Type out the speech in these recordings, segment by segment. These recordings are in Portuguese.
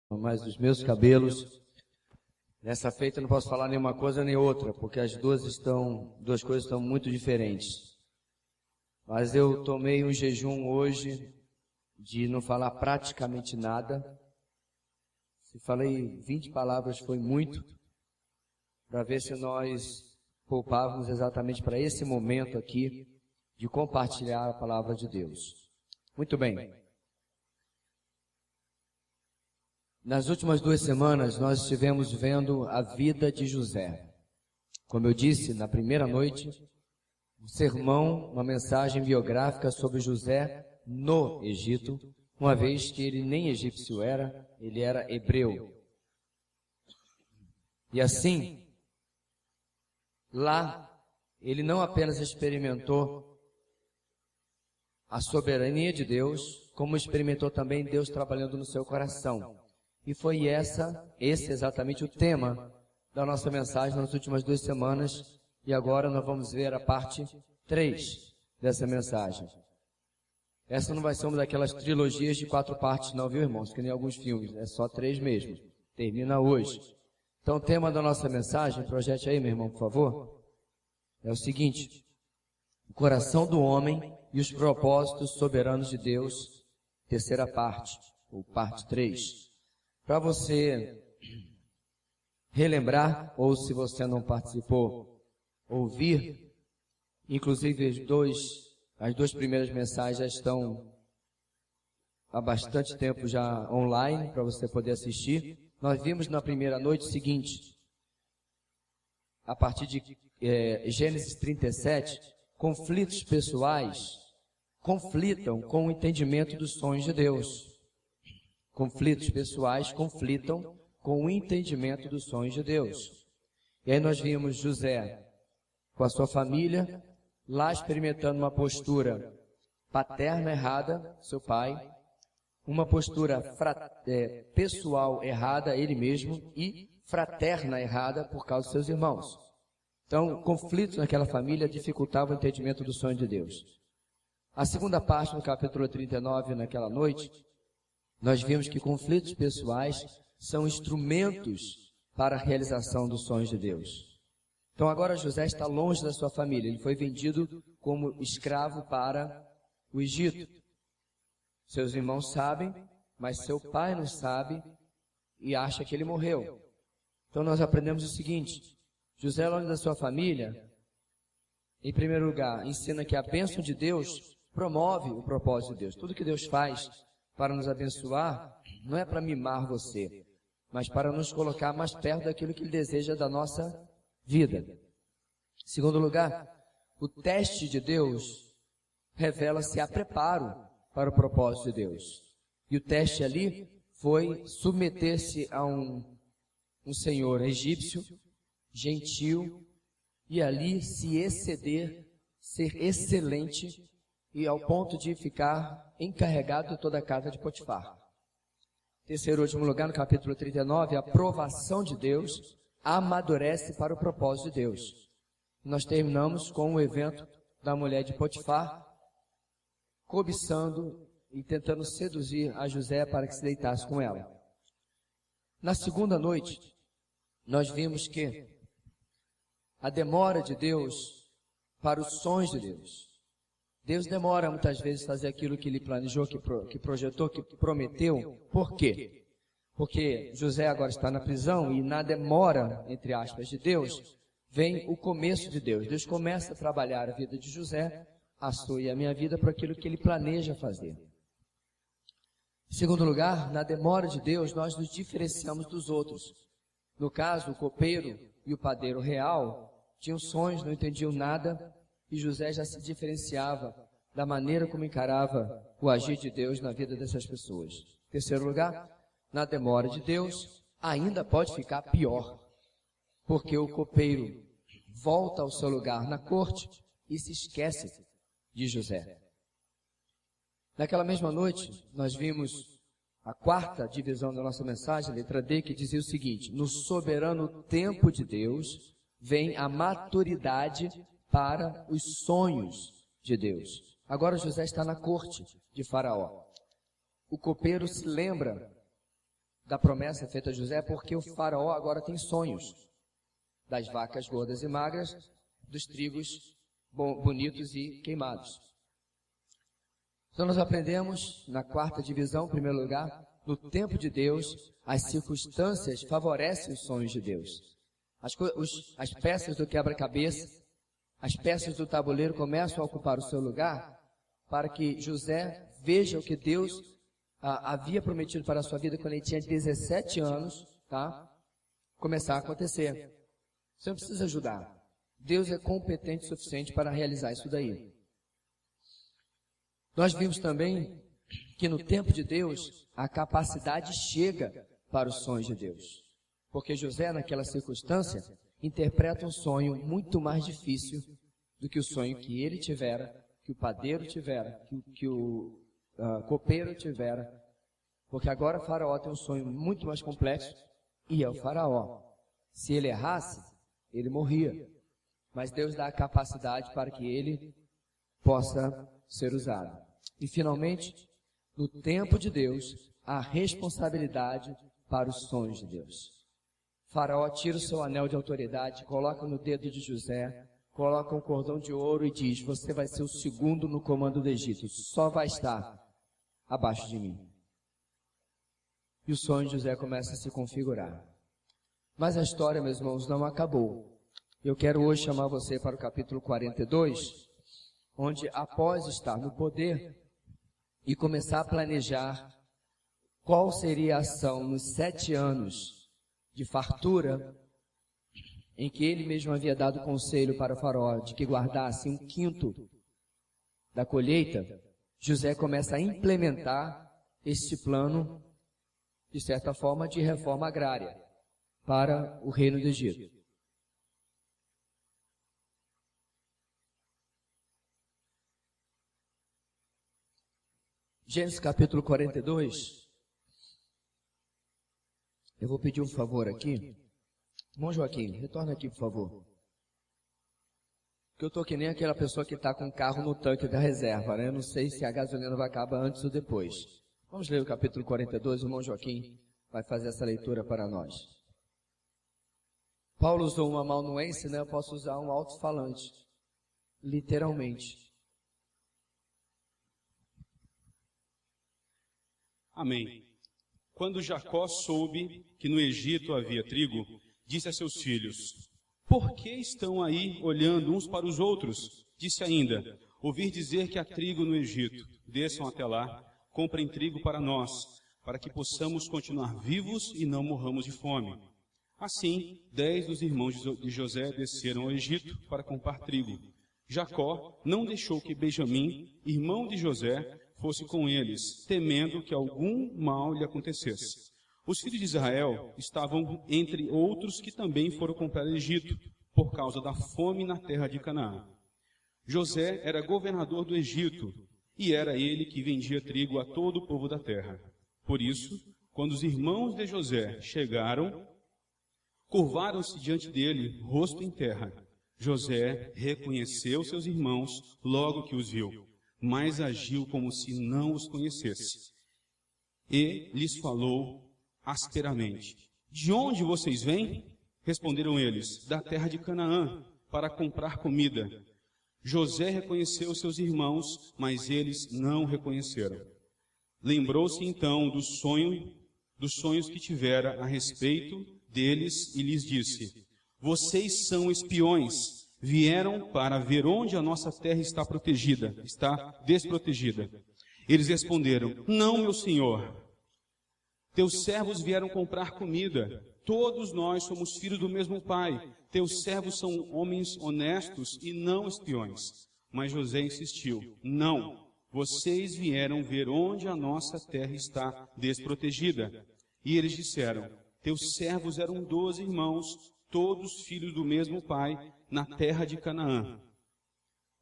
Mas dos meus cabelos, nessa feita eu não posso falar nenhuma coisa nem outra, porque as duas coisas estão muito diferentes. Mas eu tomei um jejum hoje de não falar praticamente nada. Se falei 20 palavras foi muito, para ver se nós poupávamos exatamente para esse momento aqui de compartilhar a palavra de Deus. Muito bem. Nas últimas 2 semanas, nós estivemos vendo a vida de José. Como eu disse, na primeira noite, um sermão, uma mensagem biográfica sobre José no Egito, uma vez que ele nem egípcio era, ele era hebreu. E assim, lá, ele não apenas experimentou a soberania de Deus, como experimentou também Deus trabalhando no seu coração. E foi esse exatamente o tema da nossa mensagem nas últimas 2 semanas. E agora nós vamos ver a parte 3 dessa mensagem. Essa não vai ser uma daquelas trilogias de 4 partes não, viu, irmãos? Que nem alguns filmes, é só 3 mesmo. Termina hoje. Então o tema da nossa mensagem, projete aí, meu irmão, por favor, é o seguinte: o coração do homem e os propósitos soberanos de Deus, terceira parte, ou parte 3. Para você relembrar, ou se você não participou, ouvir, inclusive as duas primeiras mensagens já estão há bastante tempo já online, para você poder assistir. Nós vimos na primeira noite o seguinte, a partir de Gênesis 37, conflitos pessoais conflitam com o entendimento dos sonhos de Deus. Conflitos pessoais conflitam com o entendimento dos sonhos de Deus. E aí nós vimos José com a sua família, lá experimentando uma postura paterna errada, seu pai, uma postura pessoal errada, ele mesmo, e fraterna errada por causa dos seus irmãos. Então, conflitos naquela família dificultavam o entendimento do sonho de Deus. A segunda parte, no capítulo 39, naquela noite, nós vimos que conflitos pessoais são instrumentos para a realização dos sonhos de Deus. Então agora José está longe da sua família. Ele foi vendido como escravo para o Egito. Seus irmãos sabem, mas seu pai não sabe e acha que ele morreu. Então nós aprendemos o seguinte: José, longe da sua família, em primeiro lugar, ensina que a bênção de Deus promove o propósito de Deus. Tudo que Deus faz para nos abençoar, não é para mimar você, mas para nos colocar mais perto daquilo que Ele deseja da nossa vida. Em segundo lugar, o teste de Deus revela se há preparo para o propósito de Deus. E o teste ali foi submeter-se a um senhor egípcio, gentil, e ali se exceder, ser excelente, e ao ponto de ficar encarregado de toda a casa de Potifar. Terceiro e último lugar, no capítulo 39, a aprovação de Deus amadurece para o propósito de Deus. Nós terminamos com o evento da mulher de Potifar, cobiçando e tentando seduzir a José para que se deitasse com ela. Na segunda noite, nós vimos que a demora de Deus para os sonhos de Deus. Deus demora muitas vezes a fazer aquilo que Ele planejou, que projetou, que prometeu. Por quê? Porque José agora está na prisão e na demora, entre aspas, de Deus, vem o começo de Deus. Deus começa a trabalhar a vida de José, a sua e a minha vida, para aquilo que Ele planeja fazer. Em segundo lugar, na demora de Deus, nós nos diferenciamos dos outros. No caso, o copeiro e o padeiro real tinham sonhos, não entendiam nada, e José já se diferenciava da maneira como encarava o agir de Deus na vida dessas pessoas. Em terceiro lugar, na demora de Deus, ainda pode ficar pior, porque o copeiro volta ao seu lugar na corte e se esquece de José. Naquela mesma noite, nós vimos a quarta divisão da nossa mensagem, letra D, que dizia o seguinte: no soberano tempo de Deus vem a maturidade para os sonhos de Deus. Agora José está na corte de Faraó. O copeiro se lembra da promessa feita a José, porque o faraó agora tem sonhos das vacas gordas e magras, dos trigos bonitos e queimados. Então nós aprendemos na quarta divisão, em primeiro lugar, no tempo de Deus, as circunstâncias favorecem os sonhos de Deus. As peças do quebra-cabeça, as peças do tabuleiro começam a ocupar o seu lugar para que José veja o que Deus havia prometido para a sua vida quando ele tinha 17 anos, tá? Começar a acontecer. Você não precisa ajudar. Deus é competente o suficiente para realizar isso daí. Nós vimos também que no tempo de Deus, a capacidade chega para os sonhos de Deus. Porque José, naquela circunstância, interpreta um sonho muito mais difícil do que o sonho que ele tivera, que o padeiro tivera, que o copeiro tivera. Porque agora o faraó tem um sonho muito mais complexo e é o faraó. Se ele errasse, ele morria. Mas Deus dá a capacidade para que ele possa ser usado. E finalmente, no tempo de Deus, a responsabilidade para os sonhos de Deus. Faraó tira o seu anel de autoridade, coloca no dedo de José, coloca um cordão de ouro e diz: você vai ser o segundo no comando do Egito, só vai estar abaixo de mim. E o sonho de José começa a se configurar. Mas a história, meus irmãos, não acabou. Eu quero hoje chamar você para o capítulo 42, onde após estar no poder e começar a planejar qual seria a ação nos 7 anos de fartura, em que ele mesmo havia dado conselho para o faraó de que guardasse 1/5 da colheita, José começa a implementar este plano, de certa forma, de reforma agrária para o reino do Egito. Gênesis capítulo 42. Eu vou pedir um favor aqui. Irmão Joaquim, retorna aqui, por favor. Porque eu estou que nem aquela pessoa que está com o carro no tanque da reserva, né? Eu não sei se a gasolina vai acabar antes ou depois. Vamos ler o capítulo 42, o irmão Joaquim vai fazer essa leitura para nós. Paulo usou uma amanuense, né? Eu posso usar um alto-falante. Literalmente. Amém. Quando Jacó soube que no Egito havia trigo, disse a seus filhos: por que estão aí olhando uns para os outros? Disse ainda: ouvi dizer que há trigo no Egito. Desçam até lá, comprem trigo para nós, para que possamos continuar vivos e não morramos de fome. Assim, 10 dos irmãos de José desceram ao Egito para comprar trigo. Jacó não deixou que Benjamim, irmão de José, fosse com eles, temendo que algum mal lhe acontecesse. Os filhos de Israel estavam entre outros que também foram comprar o Egito, por causa da fome na terra de Canaã. José era governador do Egito, e era ele que vendia trigo a todo o povo da terra. Por isso, quando os irmãos de José chegaram, curvaram-se diante dele, rosto em terra. José reconheceu seus irmãos logo que os viu, mas agiu como se não os conhecesse. E lhes falou asperamente: de onde vocês vêm? Responderam eles: da terra de Canaã, para comprar comida. José reconheceu seus irmãos, mas eles não reconheceram. Lembrou-se então dos sonhos que tivera a respeito deles e lhes disse: vocês são espiões. Vieram para ver onde a nossa terra está desprotegida. Eles responderam: não, meu senhor. Teus servos vieram comprar comida. Todos nós somos filhos do mesmo pai. Teus servos são homens honestos e não espiões. Mas José insistiu: não, vocês vieram ver onde a nossa terra está desprotegida. E eles disseram: teus servos eram 12 irmãos, todos filhos do mesmo pai, na terra de Canaã.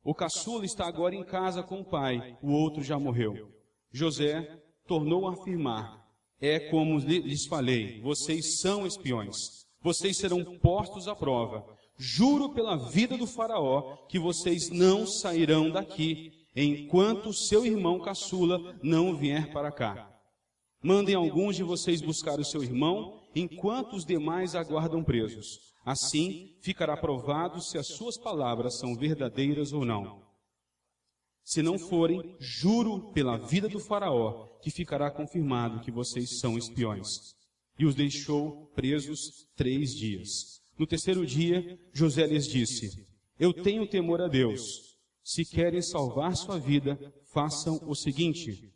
O caçula está agora em casa com o pai, o outro já morreu. José tornou a afirmar: é como lhes falei, vocês são espiões. Vocês serão postos à prova. Juro pela vida do faraó que vocês não sairão daqui, enquanto seu irmão caçula não vier para cá. Mandem alguns de vocês buscar o seu irmão, enquanto os demais aguardam presos. Assim, ficará provado se as suas palavras são verdadeiras ou não. Se não forem, juro pela vida do faraó, que ficará confirmado que vocês são espiões. E os deixou presos 3 dias. No terceiro dia, José lhes disse: eu tenho temor a Deus. Se querem salvar sua vida, façam o seguinte: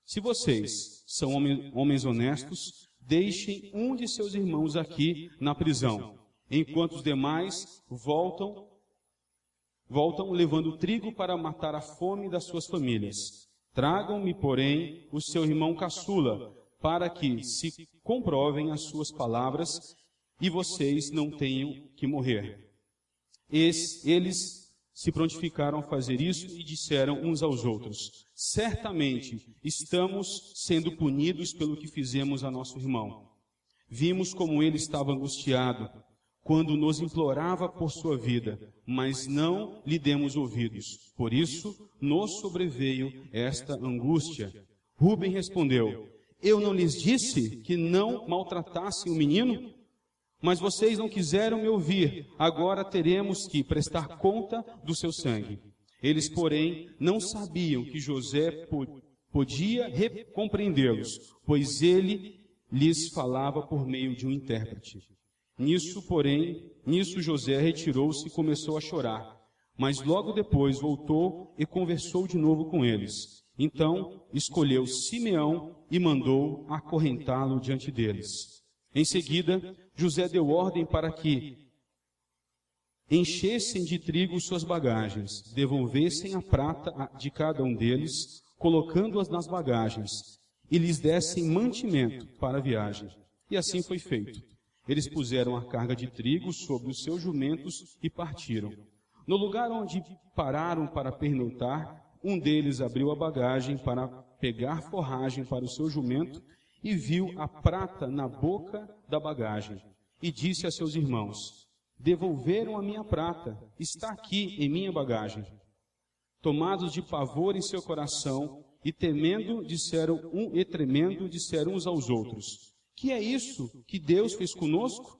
se vocês são homens honestos, deixem um de seus irmãos aqui na prisão, enquanto os demais voltam levando trigo para matar a fome das suas famílias. Tragam-me, porém, o seu irmão caçula, para que se comprovem as suas palavras e vocês não tenham que morrer. Eles se prontificaram a fazer isso e disseram uns aos outros: certamente estamos sendo punidos pelo que fizemos a nosso irmão. Vimos como ele estava angustiado quando nos implorava por sua vida, mas não lhe demos ouvidos. Por isso nos sobreveio esta angústia. Rúben respondeu: eu não lhes disse que não maltratassem o menino? Mas vocês não quiseram me ouvir. Agora teremos que prestar conta do seu sangue. Eles, porém, não sabiam que José podia compreendê-los, pois ele lhes falava por meio de um intérprete. Nisso José retirou-se e começou a chorar. Mas logo depois voltou e conversou de novo com eles. Então escolheu Simeão e mandou acorrentá-lo diante deles. Em seguida, José deu ordem para que enchessem de trigo suas bagagens, devolvessem a prata de cada um deles, colocando-as nas bagagens, e lhes dessem mantimento para a viagem. E assim foi feito. Eles puseram a carga de trigo sobre os seus jumentos e partiram. No lugar onde pararam para pernoitar, um deles abriu a bagagem para pegar forragem para o seu jumento e viu a prata na boca da bagagem. E disse a seus irmãos: devolveram a minha prata, está aqui em minha bagagem. Tomados de pavor em seu coração e tremendo, disseram uns aos outros: que é isso que Deus fez conosco?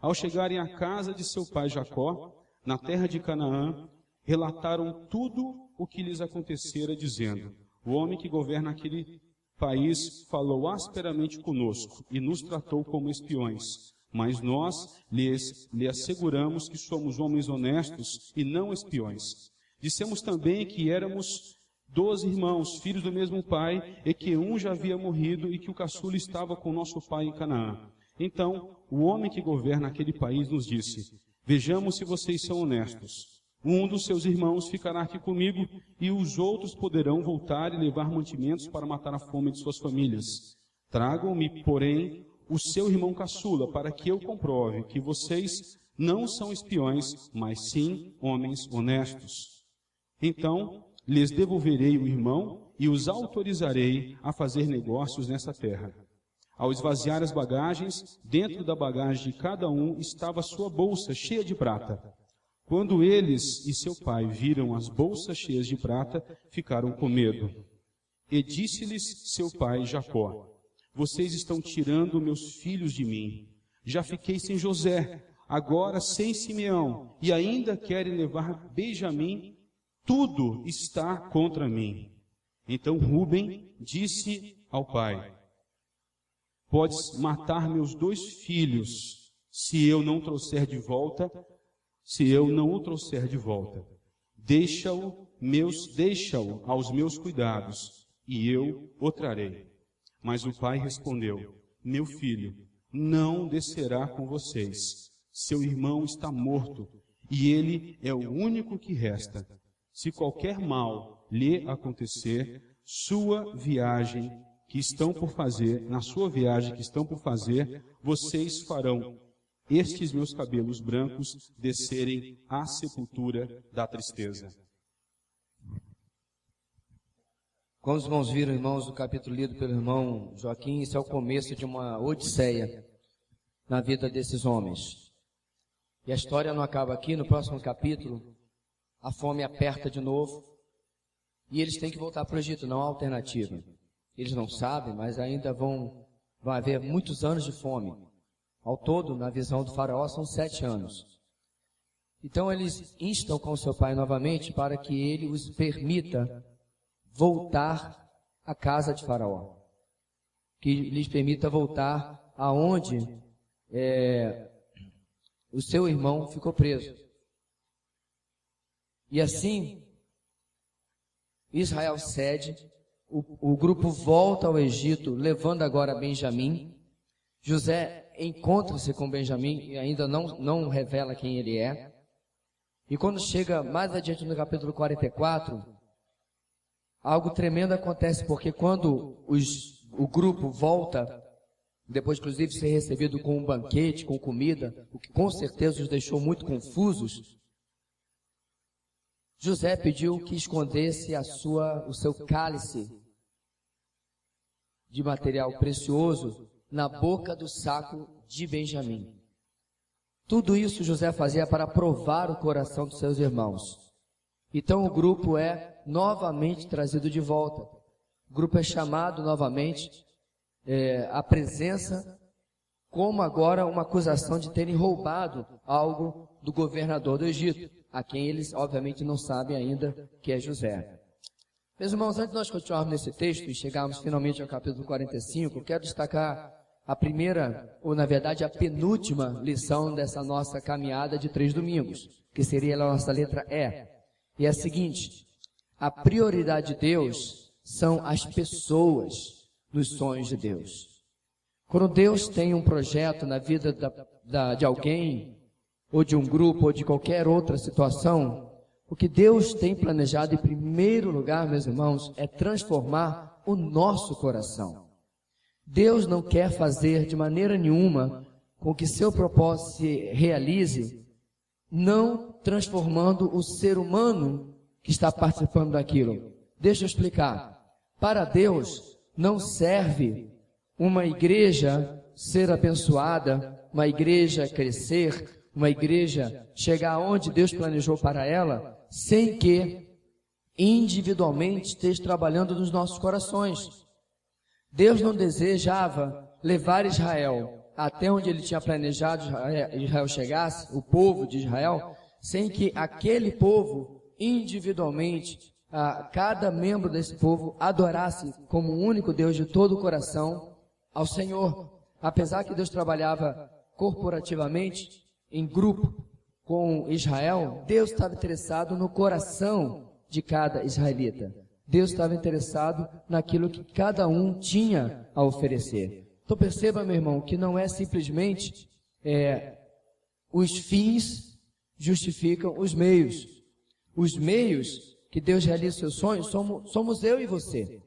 Ao chegarem à casa de seu pai Jacó, na terra de Canaã, relataram tudo o que lhes acontecera, dizendo: o homem que governa aquele país falou asperamente conosco e nos tratou como espiões. Mas nós lhe asseguramos que somos homens honestos e não espiões. Dissemos também que éramos 12 irmãos, filhos do mesmo pai, e que um já havia morrido e que o caçula estava com nosso pai em Canaã. Então, o homem que governa aquele país nos disse: vejamos se vocês são honestos. Um dos seus irmãos ficará aqui comigo, e os outros poderão voltar e levar mantimentos para matar a fome de suas famílias. Tragam-me, porém, o seu irmão caçula, para que eu comprove que vocês não são espiões, mas sim homens honestos. Então, lhes devolverei o irmão e os autorizarei a fazer negócios nessa terra. Ao esvaziar as bagagens, dentro da bagagem de cada um estava a sua bolsa cheia de prata. Quando eles e seu pai viram as bolsas cheias de prata, ficaram com medo. E disse-lhes seu pai Jacó: vocês estão tirando meus filhos de mim. Já fiquei sem José, agora sem Simeão, e ainda querem levar Benjamim. Tudo está contra mim. Então Rúben disse ao pai: podes matar meus 2 filhos, se eu não o trouxer de volta. Deixa-o aos meus cuidados, e eu o trarei. Mas o pai respondeu: meu filho não descerá com vocês. Seu irmão está morto, e ele é o único que resta. Se qualquer mal lhe acontecer, na sua viagem que estão por fazer, vocês farão estes meus cabelos brancos descerem à sepultura da tristeza. Como os irmãos viram, irmãos, o capítulo lido pelo irmão Joaquim, isso é o começo de uma odisseia na vida desses homens. E a história não acaba aqui. No próximo capítulo, a fome aperta de novo e eles têm que voltar para o Egito, não há alternativa. eles não sabem, mas ainda vai haver muitos anos de fome. Ao todo, na visão do faraó, são 7 anos. Então eles instam com seu pai novamente para que ele os permita voltar à casa de faraó. Que lhes permita voltar aonde o seu irmão ficou preso. E assim, Israel cede, o grupo volta ao Egito, levando agora Benjamim. José encontra-se com Benjamim e ainda não revela quem ele é. E quando chega mais adiante no capítulo 44, algo tremendo acontece, porque quando o grupo volta, depois inclusive de ser recebido com um banquete, com comida, o que com certeza os deixou muito confusos, José pediu que escondesse o seu cálice de material precioso na boca do saco de Benjamim. Tudo isso José fazia para provar o coração dos seus irmãos. Então o grupo é novamente trazido de volta. O grupo é chamado novamente à presença, como agora uma acusação de terem roubado algo do governador do Egito, a quem eles obviamente não sabem ainda que é José. Meus irmãos, antes de nós continuarmos nesse texto e chegarmos finalmente ao capítulo 45, eu quero destacar a primeira, ou na verdade a penúltima lição dessa nossa caminhada de 3 domingos, que seria a nossa letra E. E é a seguinte: a prioridade de Deus são as pessoas nos sonhos de Deus. Quando Deus tem um projeto na vida de alguém, ou de um grupo, ou de qualquer outra situação, o que Deus tem planejado em primeiro lugar, meus irmãos, é transformar o nosso coração. Deus não quer fazer de maneira nenhuma com que seu propósito se realize, não transformando o ser humano que está participando daquilo. Deixa eu explicar. Para Deus, não serve uma igreja ser abençoada, uma igreja crescer, uma igreja chegar aonde Deus planejou para ela, sem que individualmente esteja trabalhando nos nossos corações. Deus não desejava levar Israel até onde ele tinha planejado Israel chegasse, o povo de Israel, sem que aquele povo individualmente, cada membro desse povo adorasse como o único Deus de todo o coração ao Senhor. Apesar que Deus trabalhava corporativamente, em grupo com Israel, Deus estava interessado no coração de cada israelita. Deus estava interessado naquilo que cada um tinha a oferecer. Então perceba, meu irmão, que não é simplesmente os fins justificam os meios. Os meios que Deus realiza seus sonhos somos eu e você.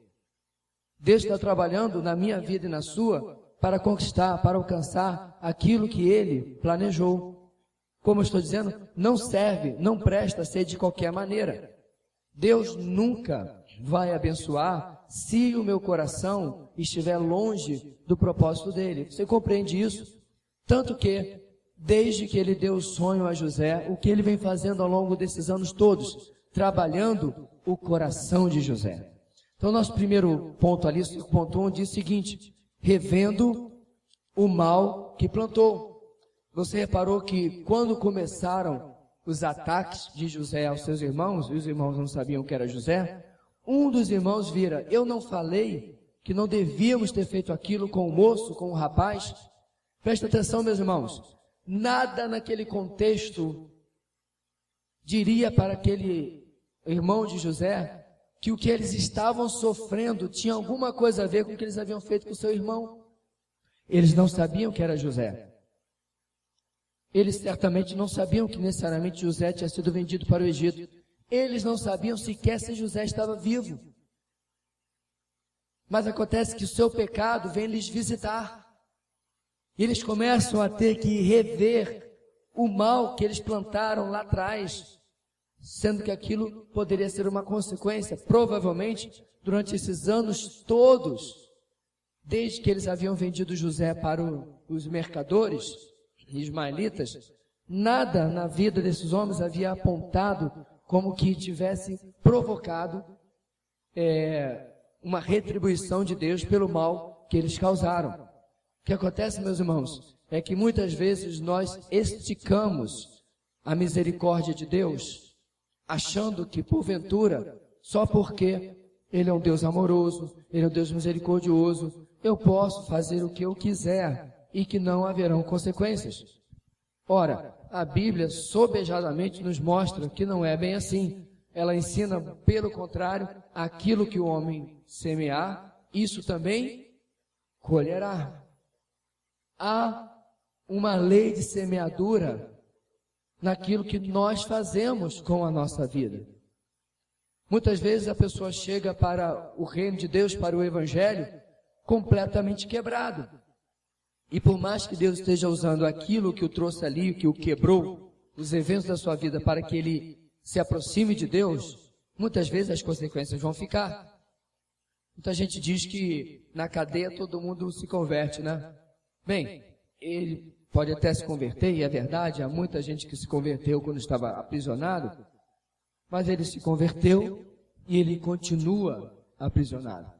Deus está trabalhando na minha vida e na sua para conquistar, para alcançar aquilo que Ele planejou. Como eu estou dizendo, não serve, não presta ser de qualquer maneira. Deus nunca vai abençoar se o meu coração estiver longe do propósito dele. Você compreende isso? Tanto que, desde que ele deu o sonho a José, o que ele vem fazendo ao longo desses anos todos? Trabalhando o coração de José. Então, nosso primeiro ponto ali, ponto 1, diz o seguinte: revendo o mal que plantou. Você reparou que quando começaram os ataques de José aos seus irmãos, e os irmãos não sabiam que era José, um dos irmãos vira: eu não falei que não devíamos ter feito aquilo com o moço, com o rapaz? Presta atenção, meus irmãos, nada naquele contexto diria para aquele irmão de José que o que eles estavam sofrendo tinha alguma coisa a ver com o que eles haviam feito com o seu irmão. Eles não sabiam que era José. Eles certamente não sabiam que necessariamente José tinha sido vendido para o Egito. Eles não sabiam sequer se José estava vivo. Mas acontece que o seu pecado vem lhes visitar. E eles começam a ter que rever o mal que eles plantaram lá atrás, sendo que aquilo poderia ser uma consequência, provavelmente, durante esses anos todos, desde que eles haviam vendido José para os mercadores ismaelitas, nada na vida desses homens havia apontado como que tivesse provocado uma retribuição de Deus pelo mal que eles causaram. O que acontece, meus irmãos, é que muitas vezes nós esticamos a misericórdia de Deus, achando que, porventura, só porque Ele é um Deus amoroso, Ele é um Deus misericordioso, eu posso fazer o que eu quiser e que não haverão consequências. Ora, a Bíblia sobejadamente nos mostra que não é bem assim. Ela ensina, pelo contrário, aquilo que o homem semear, isso também colherá. Há uma lei de semeadura naquilo que nós fazemos com a nossa vida. Muitas vezes a pessoa chega para o reino de Deus, para o Evangelho, completamente quebrado. E por mais que Deus esteja usando aquilo que o trouxe ali, que o quebrou, os eventos da sua vida, para que ele se aproxime de Deus, muitas vezes as consequências vão ficar. Muita gente diz que na cadeia todo mundo se converte, né? Bem, ele pode até se converter, e é verdade, há muita gente que se converteu quando estava aprisionado, mas ele se converteu e ele continua aprisionado.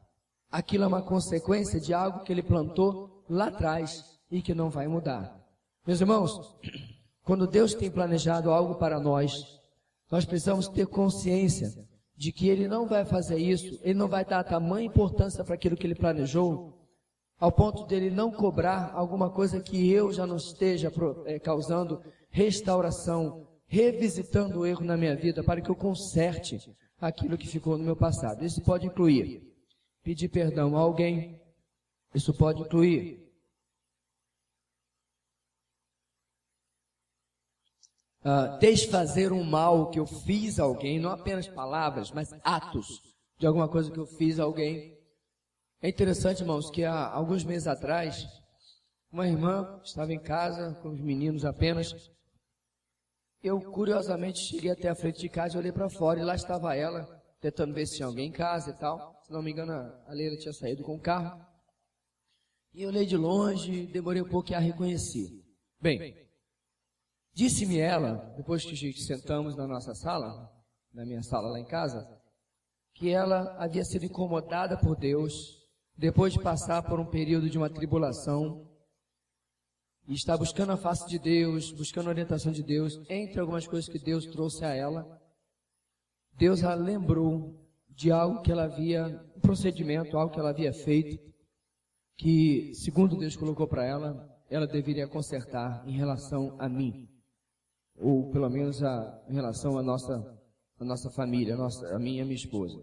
Aquilo é uma consequência de algo que ele plantou lá atrás e que não vai mudar. Meus irmãos, quando Deus tem planejado algo para nós, nós precisamos ter consciência de que Ele não vai fazer isso, Ele não vai dar tamanha importância para aquilo que Ele planejou, ao ponto dele não cobrar alguma coisa que eu já não esteja causando restauração, revisitando o erro na minha vida, para que eu conserte aquilo que ficou no meu passado. Isso pode incluir pedir perdão a alguém, isso pode incluir desfazer um mal que eu fiz a alguém, não apenas palavras, mas atos de alguma coisa que eu fiz a alguém. É interessante, irmãos, que há alguns meses atrás, uma irmã estava em casa com os meninos apenas. Eu, curiosamente, cheguei até a frente de casa e olhei para fora e lá estava ela, tentando ver se tinha alguém em casa e tal. Se não me engano, a Leila tinha saído com o carro. E eu olhei de longe, demorei um pouco e a reconheci. Bem, disse-me ela, depois que sentamos na nossa sala, na minha sala lá em casa, que ela havia sido incomodada por Deus, depois de passar por um período de uma tribulação, e está buscando a face de Deus, buscando a orientação de Deus, entre algumas coisas que Deus trouxe a ela, Deus a lembrou de algo que ela havia, um procedimento, algo que ela havia feito, que, segundo Deus colocou para ela, ela deveria consertar em relação a mim, ou pelo menos em relação à nossa família, a minha e a minha esposa.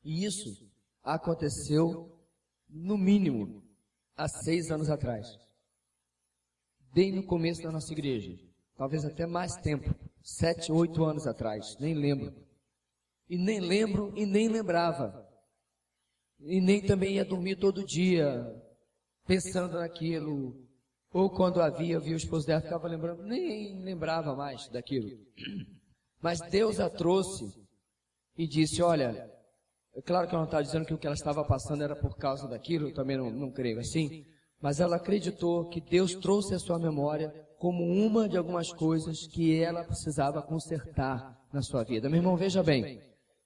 E isso aconteceu, no mínimo, há 6 anos atrás. Bem no começo da nossa igreja. Talvez até mais tempo. 7, 8 anos atrás. Nem lembro. E nem lembro e nem lembrava. E nem também ia dormir todo dia pensando naquilo. Ou quando eu via o esposo dela, ficava lembrando. Nem lembrava mais daquilo. Mas Deus a trouxe e disse, olha... É claro que eu não estava dizendo que o que ela estava passando era por causa daquilo, eu também não creio assim, mas ela acreditou que Deus trouxe a sua memória como uma de algumas coisas que ela precisava consertar na sua vida. Meu irmão, veja bem,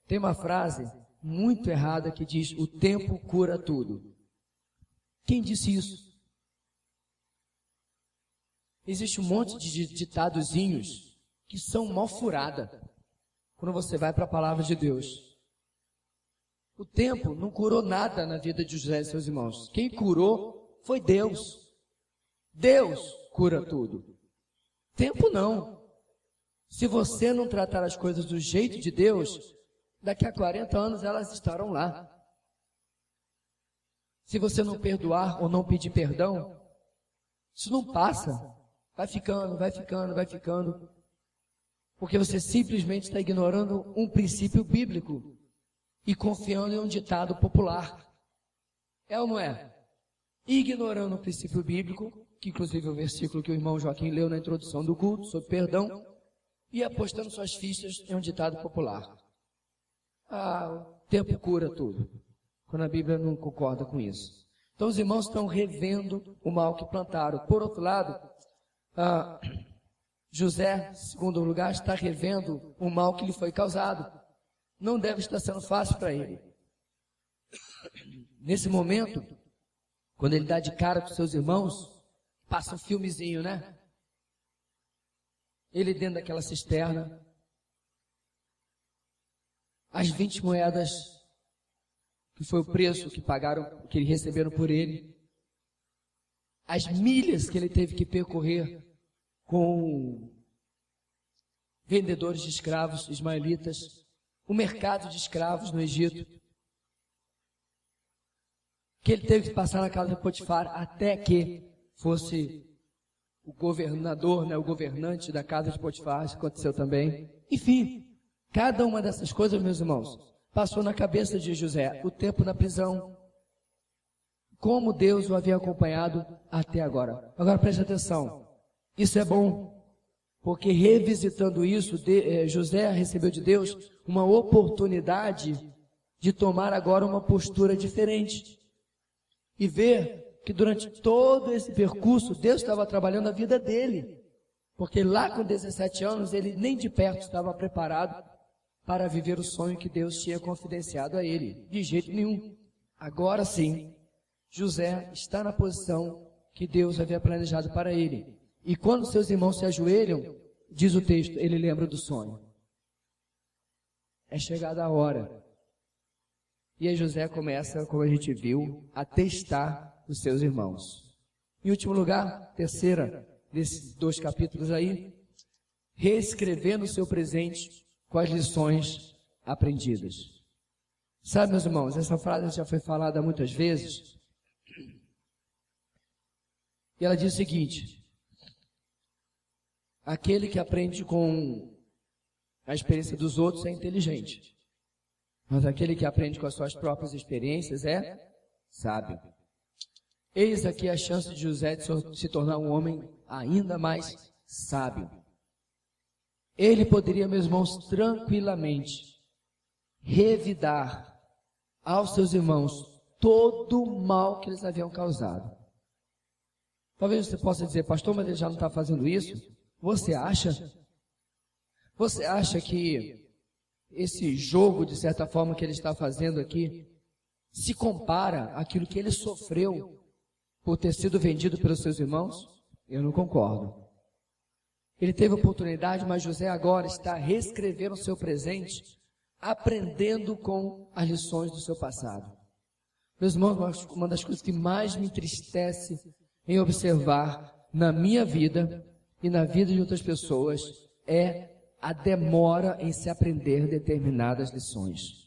tem uma frase muito errada que diz, o tempo cura tudo. Quem disse isso? Existe um monte de ditadozinhos que são mal furada quando você vai para a palavra de Deus. O tempo não curou nada na vida de José e seus irmãos. Quem curou foi Deus. Deus cura tudo. Tempo não. Se você não tratar as coisas do jeito de Deus, daqui a 40 anos elas estarão lá. Se você não perdoar ou não pedir perdão, isso não passa. Vai ficando, vai ficando, vai ficando. Porque você simplesmente está ignorando um princípio bíblico e confiando em um ditado popular. É ou não é? Ignorando o princípio bíblico, que inclusive é o versículo que o irmão Joaquim leu na introdução do culto, sobre perdão, e apostando suas fichas em um ditado popular. O tempo cura tudo, quando a Bíblia não concorda com isso. Então os irmãos estão revendo o mal que plantaram. Por outro lado, José, em segundo lugar, está revendo o mal que lhe foi causado. Não deve estar sendo fácil para ele. Nesse momento, quando ele dá de cara com seus irmãos, passa um filmezinho, né? Ele dentro daquela cisterna, as 20 moedas, que foi o preço que pagaram, que eles receberam por ele, as milhas que ele teve que percorrer com vendedores de escravos ismaelitas, o mercado de escravos no Egito, que ele teve que passar na casa de Potifar até que fosse o governador, né, o governante da casa de Potifar. Isso aconteceu também. Enfim, cada uma dessas coisas, meus irmãos, passou na cabeça de José. O tempo na prisão, como Deus o havia acompanhado até agora. Agora preste atenção, isso é bom, porque revisitando isso, José recebeu de Deus uma oportunidade de tomar agora uma postura diferente e ver que durante todo esse percurso Deus estava trabalhando a vida dele, porque lá com 17 anos ele nem de perto estava preparado para viver o sonho que Deus tinha confidenciado a ele, de jeito nenhum. Agora sim, José está na posição que Deus havia planejado para ele. E quando seus irmãos se ajoelham, diz o texto, ele lembra do sonho. É chegada a hora. E aí José começa, como a gente viu, a testar os seus irmãos. Em último lugar, terceira desses 2 capítulos aí, reescrevendo o seu presente com as lições aprendidas. Sabe, meus irmãos, essa frase já foi falada muitas vezes. E ela diz o seguinte: aquele que aprende com a experiência dos outros é inteligente, mas aquele que aprende com as suas próprias experiências é sábio. Eis aqui a chance de José de se tornar um homem ainda mais sábio. Ele poderia, meus irmãos, tranquilamente revidar aos seus irmãos todo o mal que eles haviam causado. Talvez você possa dizer, pastor, mas ele já não está fazendo isso? Você acha? Você acha que esse jogo, de certa forma, que ele está fazendo aqui, se compara àquilo que ele sofreu por ter sido vendido pelos seus irmãos? Eu não concordo. Ele teve oportunidade, mas José agora está reescrevendo o seu presente, aprendendo com as lições do seu passado. Meus irmãos, uma das coisas que mais me entristece em observar na minha vida e na vida de outras pessoas é a demora em se aprender determinadas lições.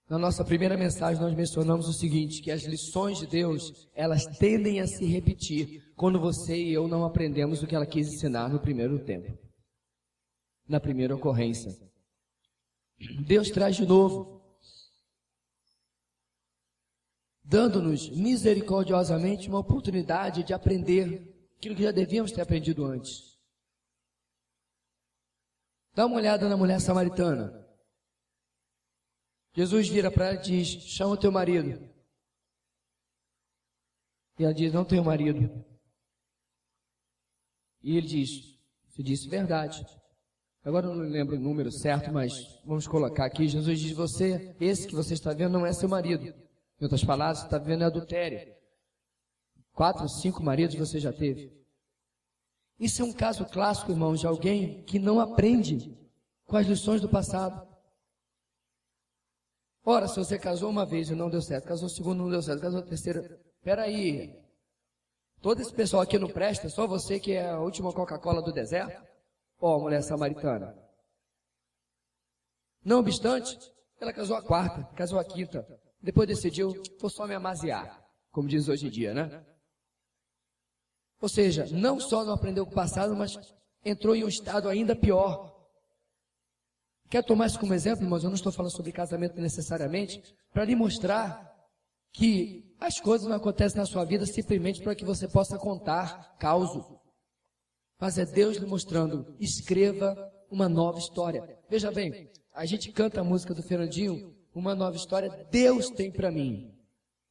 Na nossa primeira mensagem nós mencionamos o seguinte, que as lições de Deus, elas tendem a se repetir quando você e eu não aprendemos o que ela quis ensinar no primeiro tempo, na primeira ocorrência. Deus traz de novo, dando-nos misericordiosamente uma oportunidade de aprender aquilo que já devíamos ter aprendido antes. Dá uma olhada na mulher samaritana. Jesus vira para ela e diz, chama o teu marido. E ela diz, não tenho marido. E ele diz, você disse verdade. Agora eu não lembro o número certo, mas vamos colocar aqui. Jesus diz, esse que você está vendo não é seu marido. Em outras palavras, você está vendo adultério. 4, 5 maridos você já teve. Isso é um caso clássico, irmãos, de alguém que não aprende com as lições do passado. Ora, se você casou uma vez e não deu certo, casou segunda não deu certo, casou terceira, peraí, todo esse pessoal aqui não presta, só você que é a última Coca-Cola do deserto? Ó, mulher samaritana. Não obstante, ela casou a 4ª, casou a 5ª, depois decidiu, vou só me amaziar, como diz hoje em dia, né? Ou seja, não só não aprendeu com o passado, mas entrou em um estado ainda pior. Quero tomar isso como exemplo, irmãos, eu não estou falando sobre casamento necessariamente, para lhe mostrar que as coisas não acontecem na sua vida simplesmente para que você possa contar causos. Mas é Deus lhe mostrando, escreva uma nova história. Veja bem, a gente canta a música do Fernandinho, uma nova história Deus tem para mim.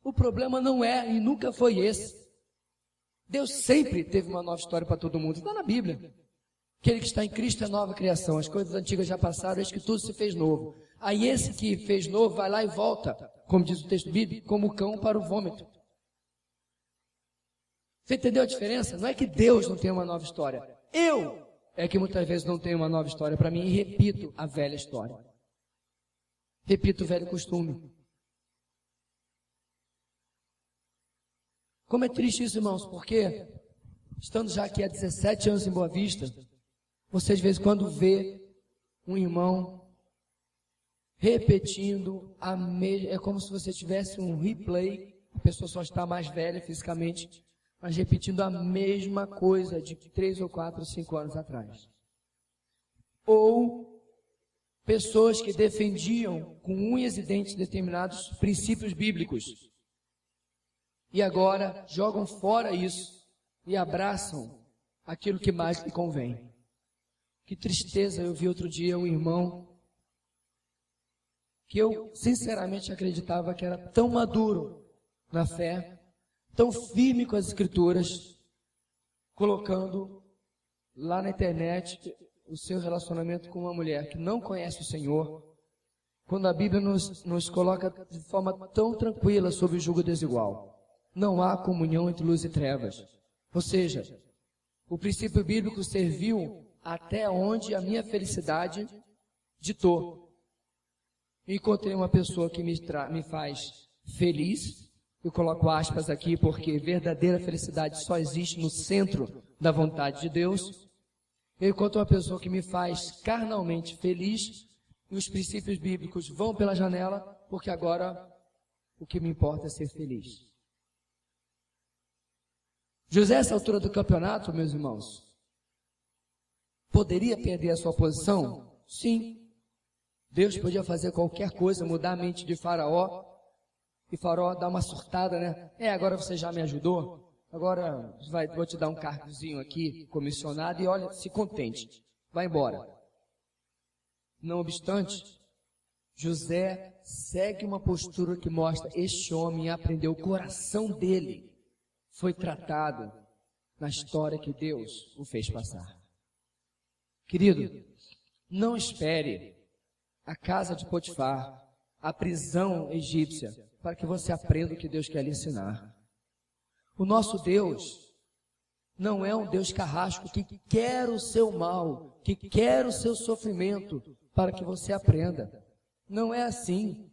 O problema não é e nunca foi esse. Deus sempre teve uma nova história para todo mundo, está na Bíblia. Aquele que está em Cristo é nova criação, as coisas antigas já passaram, eis que tudo se fez novo. Aí esse que fez novo vai lá e volta, como diz o texto bíblico, como o cão para o vômito. Você entendeu a diferença? Não é que Deus não tem uma nova história. Eu é que muitas vezes não tenho uma nova história para mim e repito a velha história. Repito o velho costume. Como é triste isso, irmãos, porque estando já aqui há 17 anos em Boa Vista, você de vez em quando vê um irmão repetindo é como se você tivesse um replay, a pessoa só está mais velha fisicamente, mas repetindo a mesma coisa de 3 ou 4 ou 5 anos atrás. Ou pessoas que defendiam com unhas e dentes determinados princípios bíblicos e agora jogam fora isso e abraçam aquilo que mais lhe convém. Que tristeza, eu vi outro dia um irmão que eu sinceramente acreditava que era tão maduro na fé, tão firme com as escrituras, colocando lá na internet o seu relacionamento com uma mulher que não conhece o Senhor, quando a Bíblia nos coloca de forma tão tranquila sobre o jugo desigual. Não há comunhão entre luz e trevas. Ou seja, o princípio bíblico serviu até onde a minha felicidade ditou. Encontrei uma pessoa que me faz feliz, eu coloco aspas aqui porque verdadeira felicidade só existe no centro da vontade de Deus. Eu encontro uma pessoa que me faz carnalmente feliz e os princípios bíblicos vão pela janela, porque agora o que me importa é ser feliz. José, essa altura do campeonato, meus irmãos, poderia perder a sua posição? Sim. Deus podia fazer qualquer coisa, mudar a mente de Faraó, e Faraó dar uma surtada, né? Agora você já me ajudou, agora vou te dar um cargozinho aqui, comissionado, e olha, se contente, vai embora. Não obstante, José segue uma postura que mostra, este homem aprendeu, o coração dele foi tratado na história que Deus o fez passar. Querido, não espere a casa de Potifar, a prisão egípcia, para que você aprenda o que Deus quer lhe ensinar. O nosso Deus não é um Deus carrasco que quer o seu mal, que quer o seu sofrimento, para que você aprenda. Não é assim.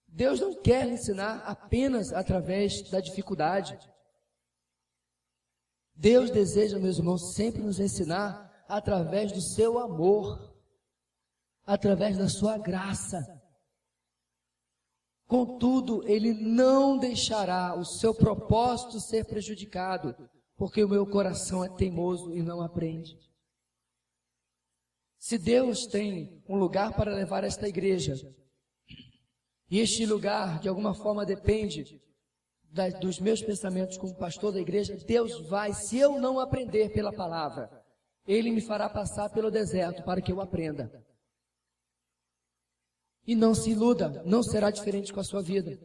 Deus não quer lhe ensinar apenas através da dificuldade. Deus deseja, meus irmãos, sempre nos ensinar através do seu amor, através da sua graça. Contudo, Ele não deixará o seu propósito ser prejudicado, porque o meu coração é teimoso e não aprende. Se Deus tem um lugar para levar esta igreja, e este lugar, de alguma forma, depende dos meus pensamentos como pastor da igreja, Deus vai, se eu não aprender pela palavra, Ele me fará passar pelo deserto para que eu aprenda. E não se iluda, não será diferente com a sua vida.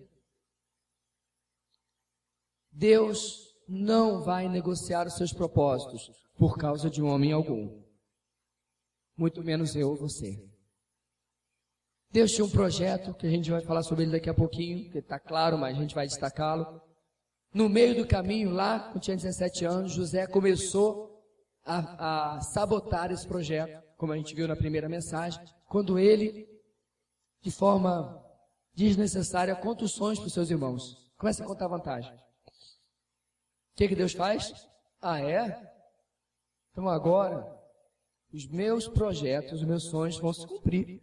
Deus não vai negociar os seus propósitos por causa de um homem algum. Muito menos eu ou você. Deus tinha um projeto, que a gente vai falar sobre ele daqui a pouquinho, que está claro, mas a gente vai destacá-lo. No meio do caminho, lá, quando tinha 17 anos, José começou a sabotar esse projeto, como a gente viu na primeira mensagem, quando ele, de forma desnecessária, conta os sonhos para os seus irmãos. Começa a contar vantagem. O que Deus faz? Então agora, os meus projetos, os meus sonhos vão se cumprir.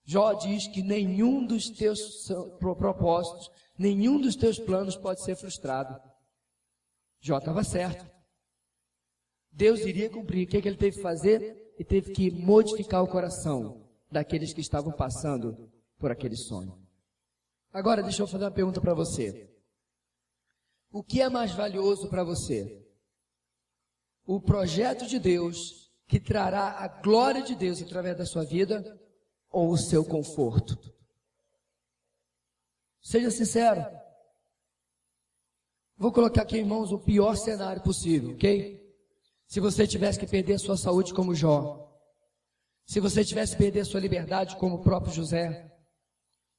Jó diz que nenhum dos teus propósitos, nenhum dos teus planos pode ser frustrado. Jó estava certo. Deus iria cumprir. O que ele teve que fazer? Ele teve que modificar o coração daqueles que estavam passando por aquele sonho. Agora, deixa eu fazer uma pergunta para você. O que é mais valioso para você? O projeto de Deus, que trará a glória de Deus através da sua vida, ou o seu conforto? Seja sincero. Vou colocar aqui, irmãos, o pior cenário possível, ok? Se você tivesse que perder a sua saúde como Jó, Se você tivesse que perder sua liberdade como o próprio José,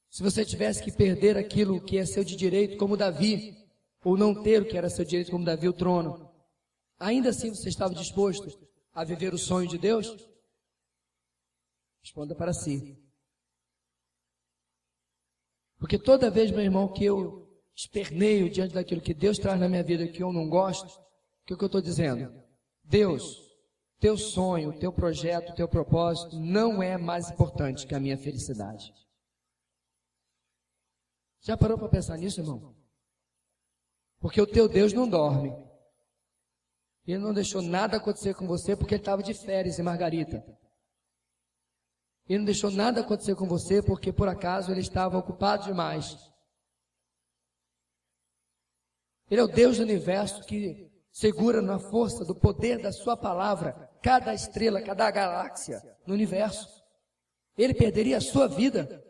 se você tivesse que perder aquilo que é seu de direito como Davi, ou não ter o que era seu direito como Davi, o trono, ainda assim você estava disposto a viver o sonho de Deus? Responda para si. Porque toda vez, meu irmão, que eu esperneio diante daquilo que Deus traz na minha vida que eu não gosto, o que eu estou dizendo? Deus, teu sonho, teu projeto, teu propósito não é mais importante que a minha felicidade. Já parou para pensar nisso, irmão? Porque o teu Deus não dorme. Ele não deixou nada acontecer com você porque ele estava de férias em Margarita. Ele não deixou nada acontecer com você porque por acaso ele estava ocupado demais. Ele é o Deus do universo que segura na força do poder da sua palavra cada estrela, cada galáxia no universo. Ele perderia a sua vida.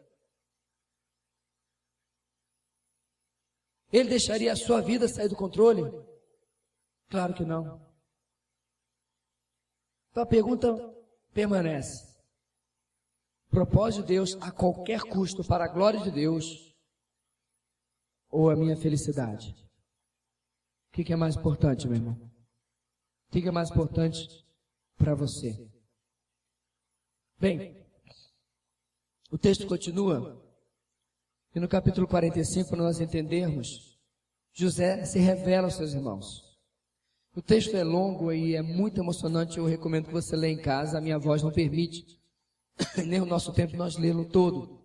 Ele deixaria a sua vida sair do controle? Claro que não. Então a pergunta permanece. Propósito de Deus a qualquer custo para a glória de Deus ou a minha felicidade? O que é mais importante, meu irmão? O que é mais importante para você? Bem, o texto continua. E no capítulo 45, para nós entendermos, José se revela aos seus irmãos. O texto é longo e é muito emocionante, eu recomendo que você leia em casa, a minha voz não permite, nem o nosso tempo nós lê-lo todo.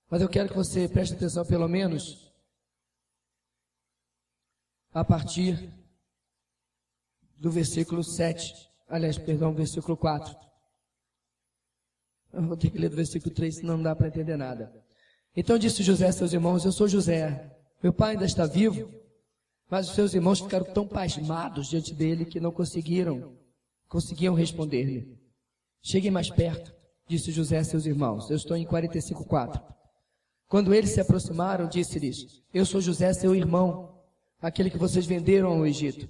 Mas eu quero que você preste atenção pelo menos a partir do versículo 7, versículo 4. Eu vou ter que ler do versículo 3, senão não dá para entender nada. Então disse José a seus irmãos: eu sou José, meu pai ainda está vivo. Mas os seus irmãos ficaram tão pasmados diante dele que não conseguiam responder-lhe. Cheguem mais perto, disse José a seus irmãos. Eu estou em 45:4. Quando eles se aproximaram, disse-lhes: eu sou José, seu irmão, aquele que vocês venderam ao Egito.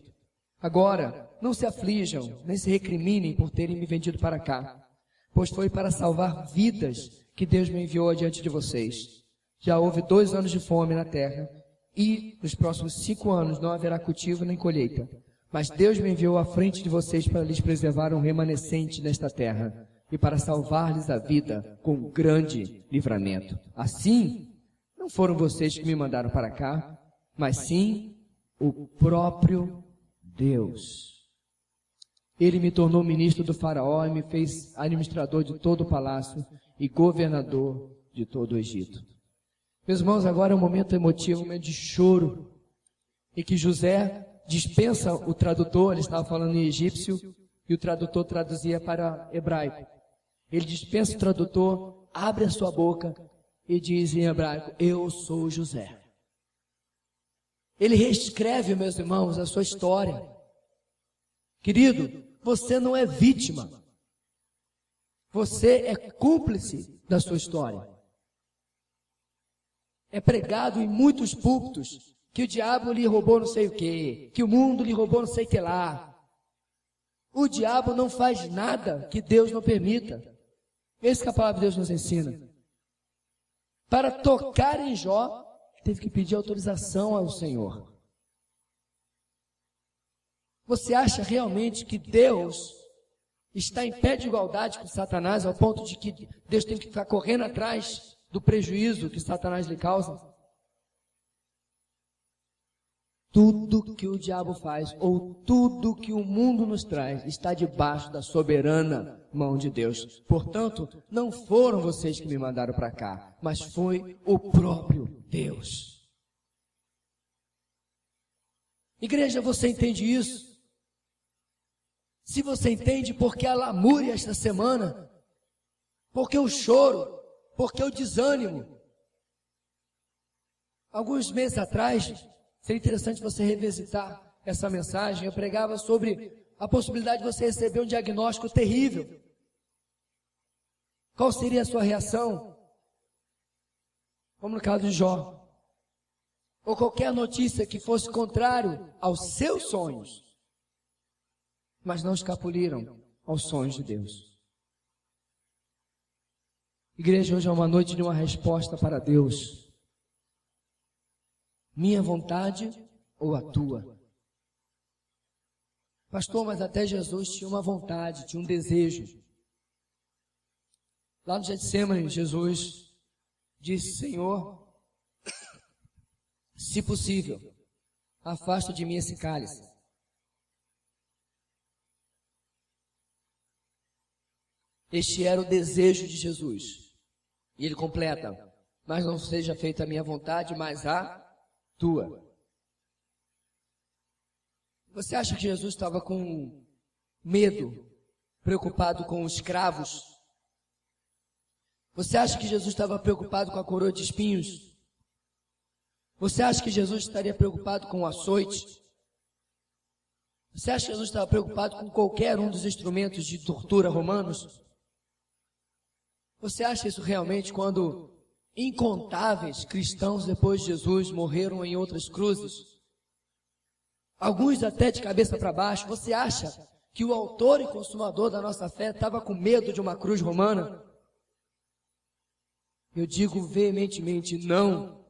Agora, não se aflijam, nem se recriminem por terem me vendido para cá, pois foi para salvar vidas que Deus me enviou adiante de vocês. Já houve 2 anos de fome na terra, e nos próximos 5 anos não haverá cultivo nem colheita. Mas Deus me enviou à frente de vocês para lhes preservar um remanescente nesta terra, e para salvar-lhes a vida com grande livramento. Assim, não foram vocês que me mandaram para cá, mas sim o próprio Deus. Ele me tornou ministro do faraó e me fez administrador de todo o palácio e governador de todo o Egito. Meus irmãos, agora é um momento emotivo, um momento de choro, em que José dispensa o tradutor. Ele estava falando em egípcio e o tradutor traduzia para hebraico. Ele dispensa o tradutor, abre a sua boca e diz em hebraico: eu sou José. Ele reescreve, meus irmãos, a sua história. Querido, você não é vítima. Você é cúmplice da sua história. É pregado em muitos púlpitos que o diabo lhe roubou não sei o quê, que o mundo lhe roubou não sei o que lá. O diabo não faz nada que Deus não permita. Esse que a palavra de Deus nos ensina. Para tocar em Jó, teve que pedir autorização ao Senhor. Você acha realmente que Deus está em pé de igualdade com Satanás, ao ponto de que Deus tem que ficar correndo atrás do prejuízo que Satanás lhe causa? Tudo que o diabo faz, ou tudo que o mundo nos traz, está debaixo da soberana mão de Deus. Portanto, não foram vocês que me mandaram para cá, mas foi o próprio Deus. Igreja, você entende isso? Se você entende, por que a lamúria esta semana? Por que o choro? Por que o desânimo? Alguns meses atrás, seria interessante você revisitar essa mensagem. Eu pregava sobre a possibilidade de você receber um diagnóstico terrível. Qual seria a sua reação? Como no caso de Jó. Ou qualquer notícia que fosse contrário aos seus sonhos, mas não escapuliram aos sonhos de Deus. Igreja, hoje é uma noite de uma resposta para Deus. Minha vontade ou a tua? Pastor, mas até Jesus tinha uma vontade, tinha um desejo. Lá no Getsemane, Jesus disse: Senhor, se possível, afasta de mim esse cálice. Este era o desejo de Jesus. E ele completa: mas não seja feita a minha vontade, mas a tua. Você acha que Jesus estava com medo, preocupado com os cravos? Você acha que Jesus estava preocupado com a coroa de espinhos? Você acha que Jesus estaria preocupado com o açoite? Você acha que Jesus estava preocupado com qualquer um dos instrumentos de tortura romanos? Você acha isso realmente quando incontáveis cristãos depois de Jesus morreram em outras cruzes? Alguns até de cabeça para baixo. Você acha que o autor e consumador da nossa fé estava com medo de uma cruz romana? Eu digo veementemente, não.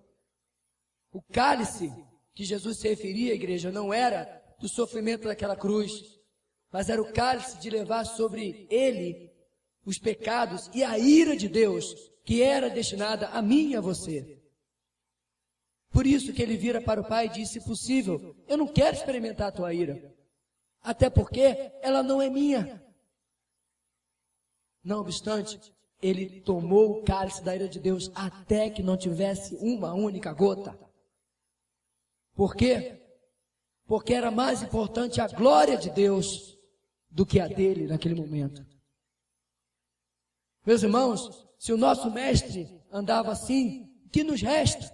O cálice que Jesus se referia, igreja, não era do sofrimento daquela cruz, mas era o cálice de levar sobre ele os pecados e a ira de Deus, que era destinada a mim e a você. Por isso que ele vira para o Pai e diz: se possível, eu não quero experimentar a tua ira, até porque ela não é minha. Não obstante, ele tomou o cálice da ira de Deus até que não tivesse uma única gota. Por quê? Porque era mais importante a glória de Deus do que a dele naquele momento. Meus irmãos, se o nosso mestre andava assim, o que nos resta?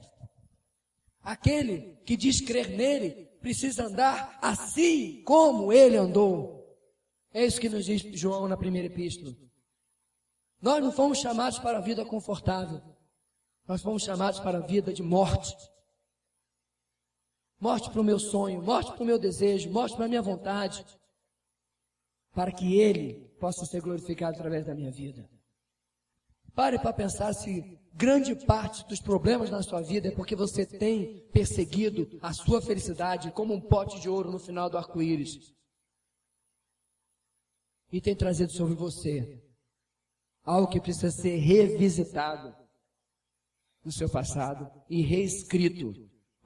Aquele que diz crer nele precisa andar assim como ele andou. É isso que nos diz João na primeira epístola. Nós não fomos chamados para a vida confortável. Nós fomos chamados para a vida de morte. Morte para o meu sonho, morte para o meu desejo, morte para a minha vontade. Para que ele possa ser glorificado através da minha vida. Pare para pensar se grande parte dos problemas na sua vida é porque você tem perseguido a sua felicidade como um pote de ouro no final do arco-íris. E tem trazido sobre você algo que precisa ser revisitado no seu passado e reescrito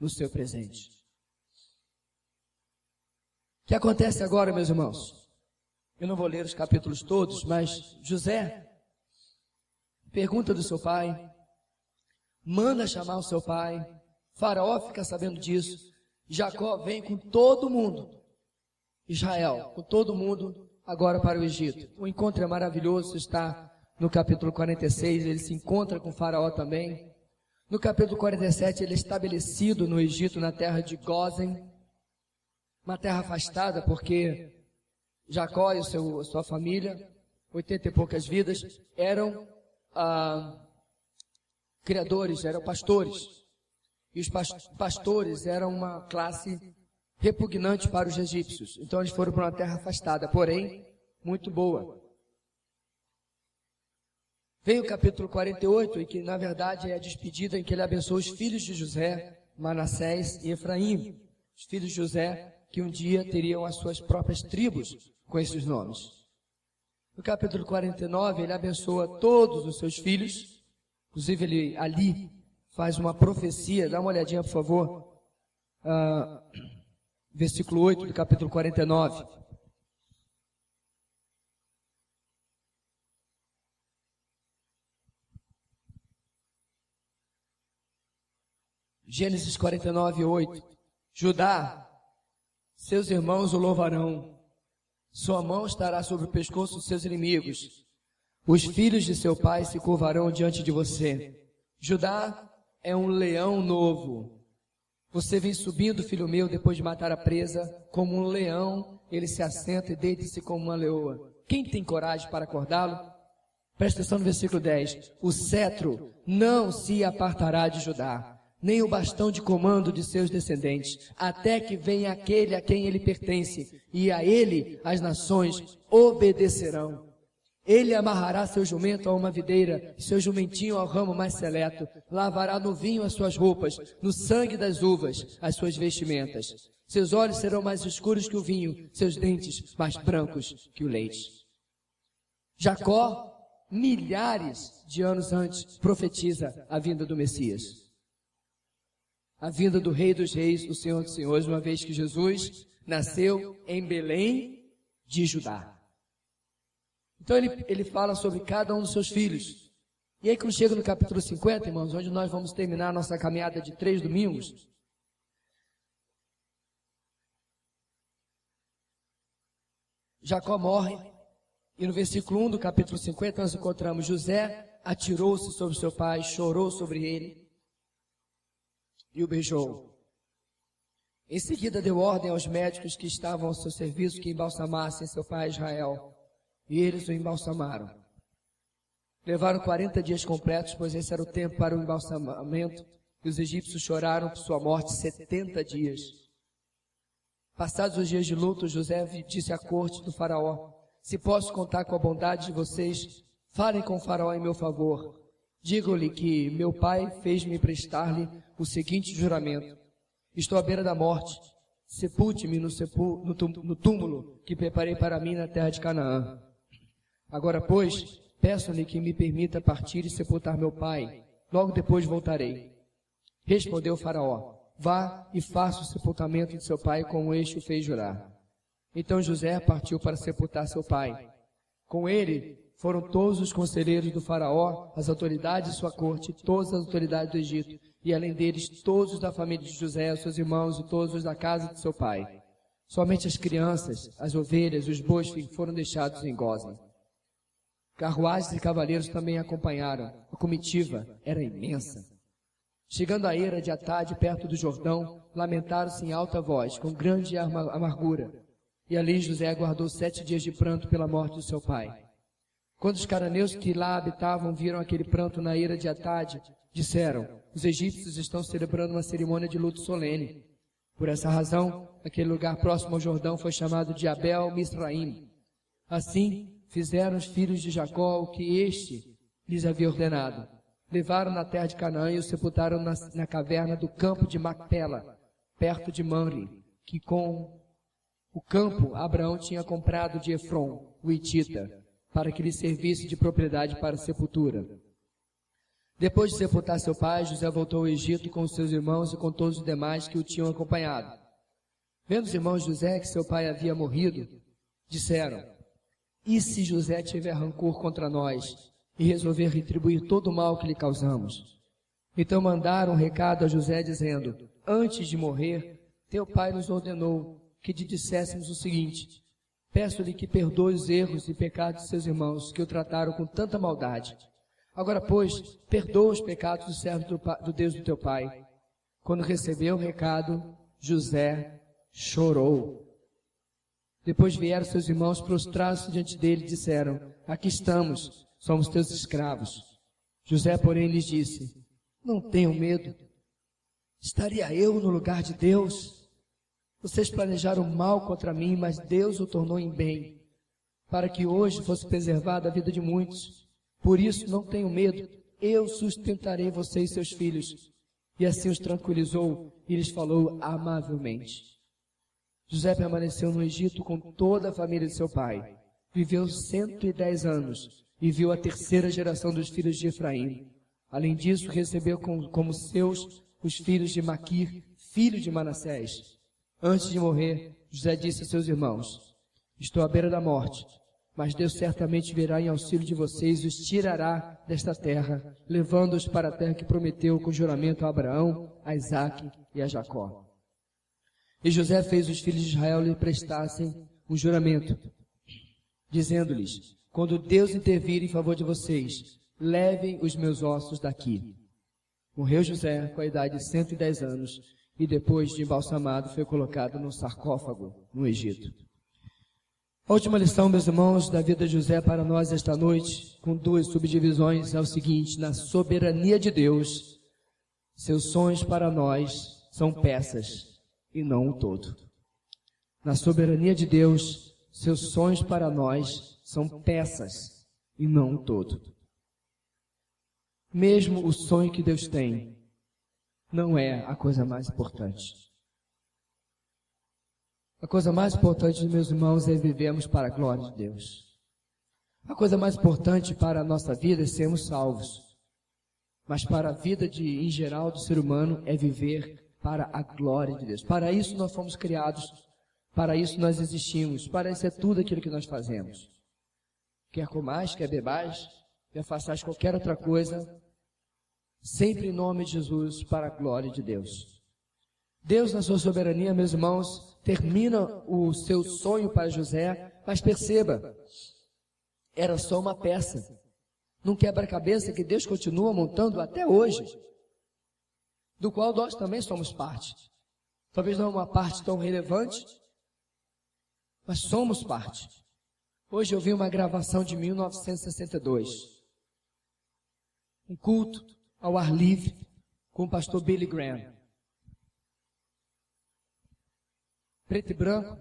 no seu presente. O que acontece agora, meus irmãos? Eu não vou ler os capítulos todos, mas José pergunta do seu pai, manda chamar o seu pai, Faraó fica sabendo disso, Jacó vem com todo mundo, Israel, com todo mundo, agora para o Egito. O encontro é maravilhoso, está no capítulo 46, ele se encontra com Faraó também. No capítulo 47, ele é estabelecido no Egito, na terra de Gósen, uma terra afastada, porque Jacó e sua família, 80 e poucas vidas, eram criadores, eram pastores. E os pastores eram uma classe repugnante para os egípcios. Então eles foram para uma terra afastada, porém, muito boa. Vem o capítulo 48, em que na verdade é a despedida em que ele abençoa os filhos de José, Manassés e Efraim. Os filhos de José que um dia teriam as suas próprias tribos com esses nomes. No capítulo 49, ele abençoa todos os seus filhos, inclusive ele ali faz uma profecia, dá uma olhadinha por favor, versículo 8 do capítulo 49. Gênesis 49, 8. Judá, seus irmãos o louvarão, sua mão estará sobre o pescoço dos seus inimigos, os filhos de seu pai se curvarão diante de você. Judá é um leão novo. Você vem subindo, filho meu, depois de matar a presa, como um leão, ele se assenta e deita-se como uma leoa. Quem tem coragem para acordá-lo? Presta atenção no versículo 10. O cetro não se apartará de Judá, nem o bastão de comando de seus descendentes, até que venha aquele a quem ele pertence, e a ele as nações obedecerão. Ele amarrará seu jumento a uma videira, e seu jumentinho ao ramo mais seleto. Lavará no vinho as suas roupas, no sangue das uvas as suas vestimentas. Seus olhos serão mais escuros que o vinho, seus dentes mais brancos que o leite. Jacó, milhares de anos antes, profetiza a vinda do Messias. A vinda do Rei dos Reis, o Senhor dos Senhores, uma vez que Jesus nasceu em Belém de Judá. Então ele fala sobre cada um dos seus filhos. E aí quando chega no capítulo 50, irmãos, onde nós vamos terminar a nossa caminhada de 3 domingos, Jacó morre, e no versículo 1 do capítulo 50 nós encontramos: José atirou-se sobre seu pai, chorou sobre ele e o beijou. Em seguida deu ordem aos médicos que estavam ao seu serviço que embalsamassem seu pai Israel. E eles o embalsamaram. Levaram 40 dias completos, pois esse era o tempo para o embalsamamento, e os egípcios choraram por sua morte 70 dias. Passados os dias de luto, José disse à corte do faraó: se posso contar com a bondade de vocês, falem com o faraó em meu favor. Digam-lhe que meu pai fez-me prestar-lhe o seguinte juramento: estou à beira da morte, sepulte-me no túmulo que preparei para mim na terra de Canaã. Agora, pois, peço-lhe que me permita partir e sepultar meu pai. Logo depois voltarei. Respondeu o faraó: vá e faça o sepultamento de seu pai como este o fez jurar. Então José partiu para sepultar seu pai. Com ele foram todos os conselheiros do faraó, as autoridades de sua corte, todas as autoridades do Egito, e além deles todos da família de José, seus irmãos e todos os da casa de seu pai. Somente as crianças, as ovelhas e os bois foram deixados em Gósen. Carruagens e cavaleiros também acompanharam. A comitiva era imensa. Chegando à eira de Atade, perto do Jordão, lamentaram-se em alta voz, com grande amargura. E ali José aguardou 7 dias de pranto pela morte do seu pai. Quando os cananeus que lá habitavam viram aquele pranto na eira de Atade, disseram: os egípcios estão celebrando uma cerimônia de luto solene. Por essa razão, aquele lugar próximo ao Jordão foi chamado de Abel Misraim. Assim, fizeram os filhos de Jacó o que este lhes havia ordenado. Levaram na terra de Canaã e o sepultaram na caverna do campo de Macpela, perto de Mamre, que com o campo Abraão tinha comprado de Efron, o hitita, para que lhe servisse de propriedade para a sepultura. Depois de sepultar seu pai, José voltou ao Egito com os seus irmãos e com todos os demais que o tinham acompanhado. Vendo os irmãos de José que seu pai havia morrido, disseram: e se José tiver rancor contra nós e resolver retribuir todo o mal que lhe causamos? Então mandaram um recado a José dizendo: antes de morrer, teu pai nos ordenou que te disséssemos o seguinte: peço-lhe que perdoe os erros e pecados de seus irmãos, que o trataram com tanta maldade. Agora, pois, perdoa os pecados dos servos do Deus do teu pai. Quando recebeu o recado, José chorou. Depois vieram seus irmãos, prostraram-se diante dele e disseram: aqui estamos, somos teus escravos. José, porém, lhes disse: não tenham medo. Estaria eu no lugar de Deus? Vocês planejaram mal contra mim, mas Deus o tornou em bem, para que hoje fosse preservada a vida de muitos. Por isso, não tenham medo, eu sustentarei vocês e seus filhos. E assim os tranquilizou e lhes falou amavelmente. José permaneceu no Egito com toda a família de seu pai. Viveu 110 anos e viu a 3ª geração dos filhos de Efraim. Além disso, recebeu como seus os filhos de Maquir, filho de Manassés. Antes de morrer, José disse a seus irmãos: estou à beira da morte, mas Deus certamente virá em auxílio de vocês e os tirará desta terra, levando-os para a terra que prometeu com juramento a Abraão, a Isaque e a Jacó. E José fez os filhos de Israel lhe prestassem um juramento, dizendo-lhes: quando Deus intervir em favor de vocês, levem os meus ossos daqui. Morreu José com a idade de 110 anos e depois de embalsamado foi colocado num sarcófago no Egito. A última lição, meus irmãos, da vida de José para nós esta noite, com 2 subdivisões, é o seguinte: na soberania de Deus, seus sonhos para nós são peças e não o todo. Na soberania de Deus, seus sonhos para nós são peças e não o todo. Mesmo o sonho que Deus tem não é a coisa mais importante. A coisa mais importante, meus irmãos, é vivermos para a glória de Deus. A coisa mais importante para a nossa vida é sermos salvos. Mas para a vida em geral do ser humano é viver para a glória de Deus. Para isso nós fomos criados, para isso nós existimos, para isso é tudo aquilo que nós fazemos. Quer comais, quer bebais, quer façais qualquer outra coisa, sempre em nome de Jesus, para a glória de Deus. Deus, na sua soberania, meus irmãos, termina o seu sonho para José, mas perceba, era só uma peça, num quebra-cabeça que Deus continua montando até hoje, do qual nós também somos parte. Talvez não uma parte tão relevante, mas somos parte. Hoje eu vi uma gravação de 1962, um culto ao ar livre com o pastor Billy Graham. Preto e branco,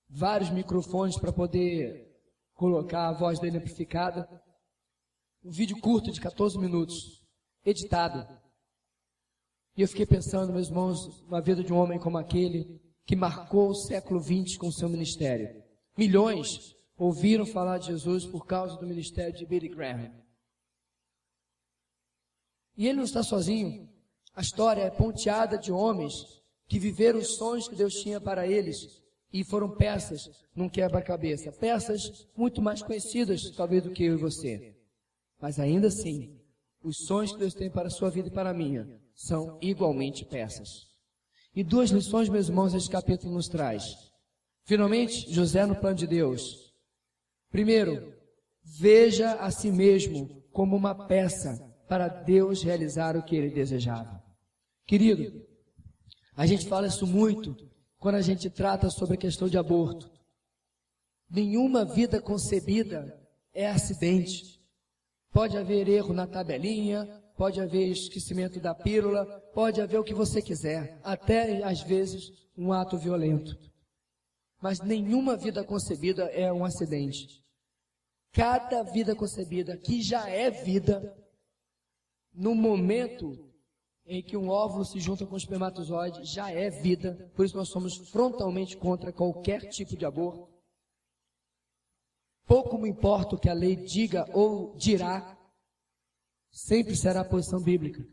vários microfones para poder colocar a voz dele amplificada. Um vídeo curto de 14 minutos, editado. E eu fiquei pensando, meus irmãos, na vida de um homem como aquele, que marcou o século XX com o seu ministério. Milhões ouviram falar de Jesus por causa do ministério de Billy Graham. E ele não está sozinho. A história é ponteada de homens que viveram os sonhos que Deus tinha para eles e foram peças num quebra-cabeça. Peças muito mais conhecidas, talvez, do que eu e você. Mas ainda assim, os sonhos que Deus tem para a sua vida e para a minha são igualmente peças. E duas lições, meus irmãos, esse capítulo nos traz. Finalmente, José no plano de Deus. Primeiro, veja a si mesmo como uma peça para Deus realizar o que ele desejava. Querido, a gente fala isso muito quando a gente trata sobre a questão de aborto. Nenhuma vida concebida é acidente. Pode haver erro na tabelinha, pode haver esquecimento da pílula, pode haver o que você quiser, até às vezes um ato violento. Mas nenhuma vida concebida é um acidente. Cada vida concebida que já é vida, no momento em que um óvulo se junta com o espermatozoide, já é vida. Por isso nós somos frontalmente contra qualquer tipo de aborto. Pouco me importa o que a lei diga ou dirá, sempre será a posição bíblica.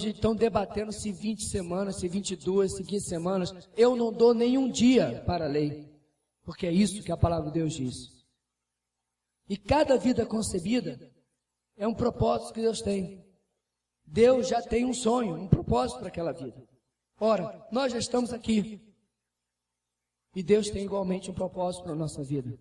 Estão debatendo se 20 semanas, se 22, se 15 semanas. Eu não dou nenhum dia para a lei, porque é isso que a palavra de Deus diz. E cada vida concebida é um propósito que Deus tem. Deus já tem um sonho, um propósito para aquela vida. Ora, nós já estamos aqui. E Deus tem igualmente um propósito para a nossa vida.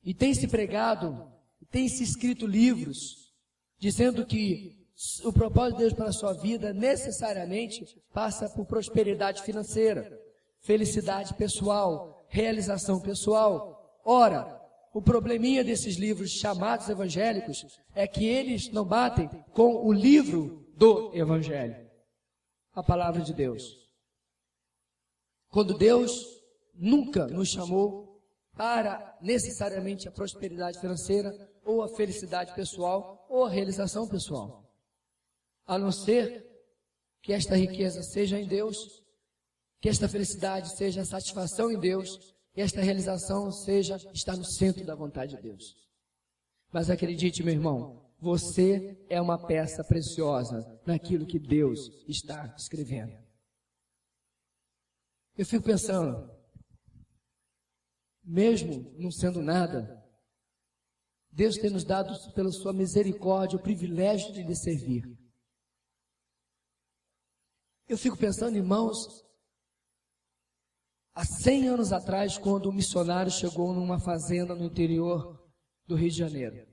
E tem se pregado, tem se escrito livros, dizendo que o propósito de Deus para a sua vida necessariamente passa por prosperidade financeira, felicidade pessoal, realização pessoal. Ora, o probleminha desses livros chamados evangélicos é que eles não batem com o livro do Evangelho, a palavra de Deus. Quando Deus nunca nos chamou para necessariamente a prosperidade financeira, ou a felicidade pessoal, ou a realização pessoal. A não ser que esta riqueza seja em Deus, que esta felicidade seja a satisfação em Deus, e esta realização está no centro da vontade de Deus. Mas acredite, meu irmão, você é uma peça preciosa naquilo que Deus está escrevendo. Eu fico pensando, mesmo não sendo nada, Deus tem nos dado, pela sua misericórdia, o privilégio de lhe servir. Eu fico pensando, irmãos, há 100 anos atrás, quando um missionário chegou numa fazenda no interior do Rio de Janeiro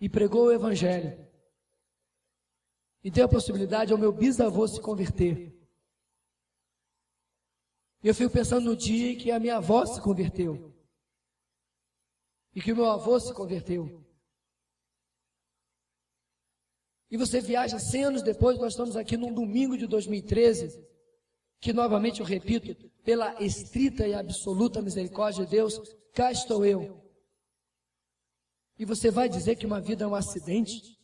e pregou o Evangelho e deu a possibilidade ao meu bisavô se converter. E eu fico pensando no dia em que a minha avó se converteu e que o meu avô se converteu. E você viaja 100 anos depois, nós estamos aqui num domingo de 2013, que novamente eu repito, pela estrita e absoluta misericórdia de Deus, cá estou eu. E você vai dizer que uma vida é um acidente?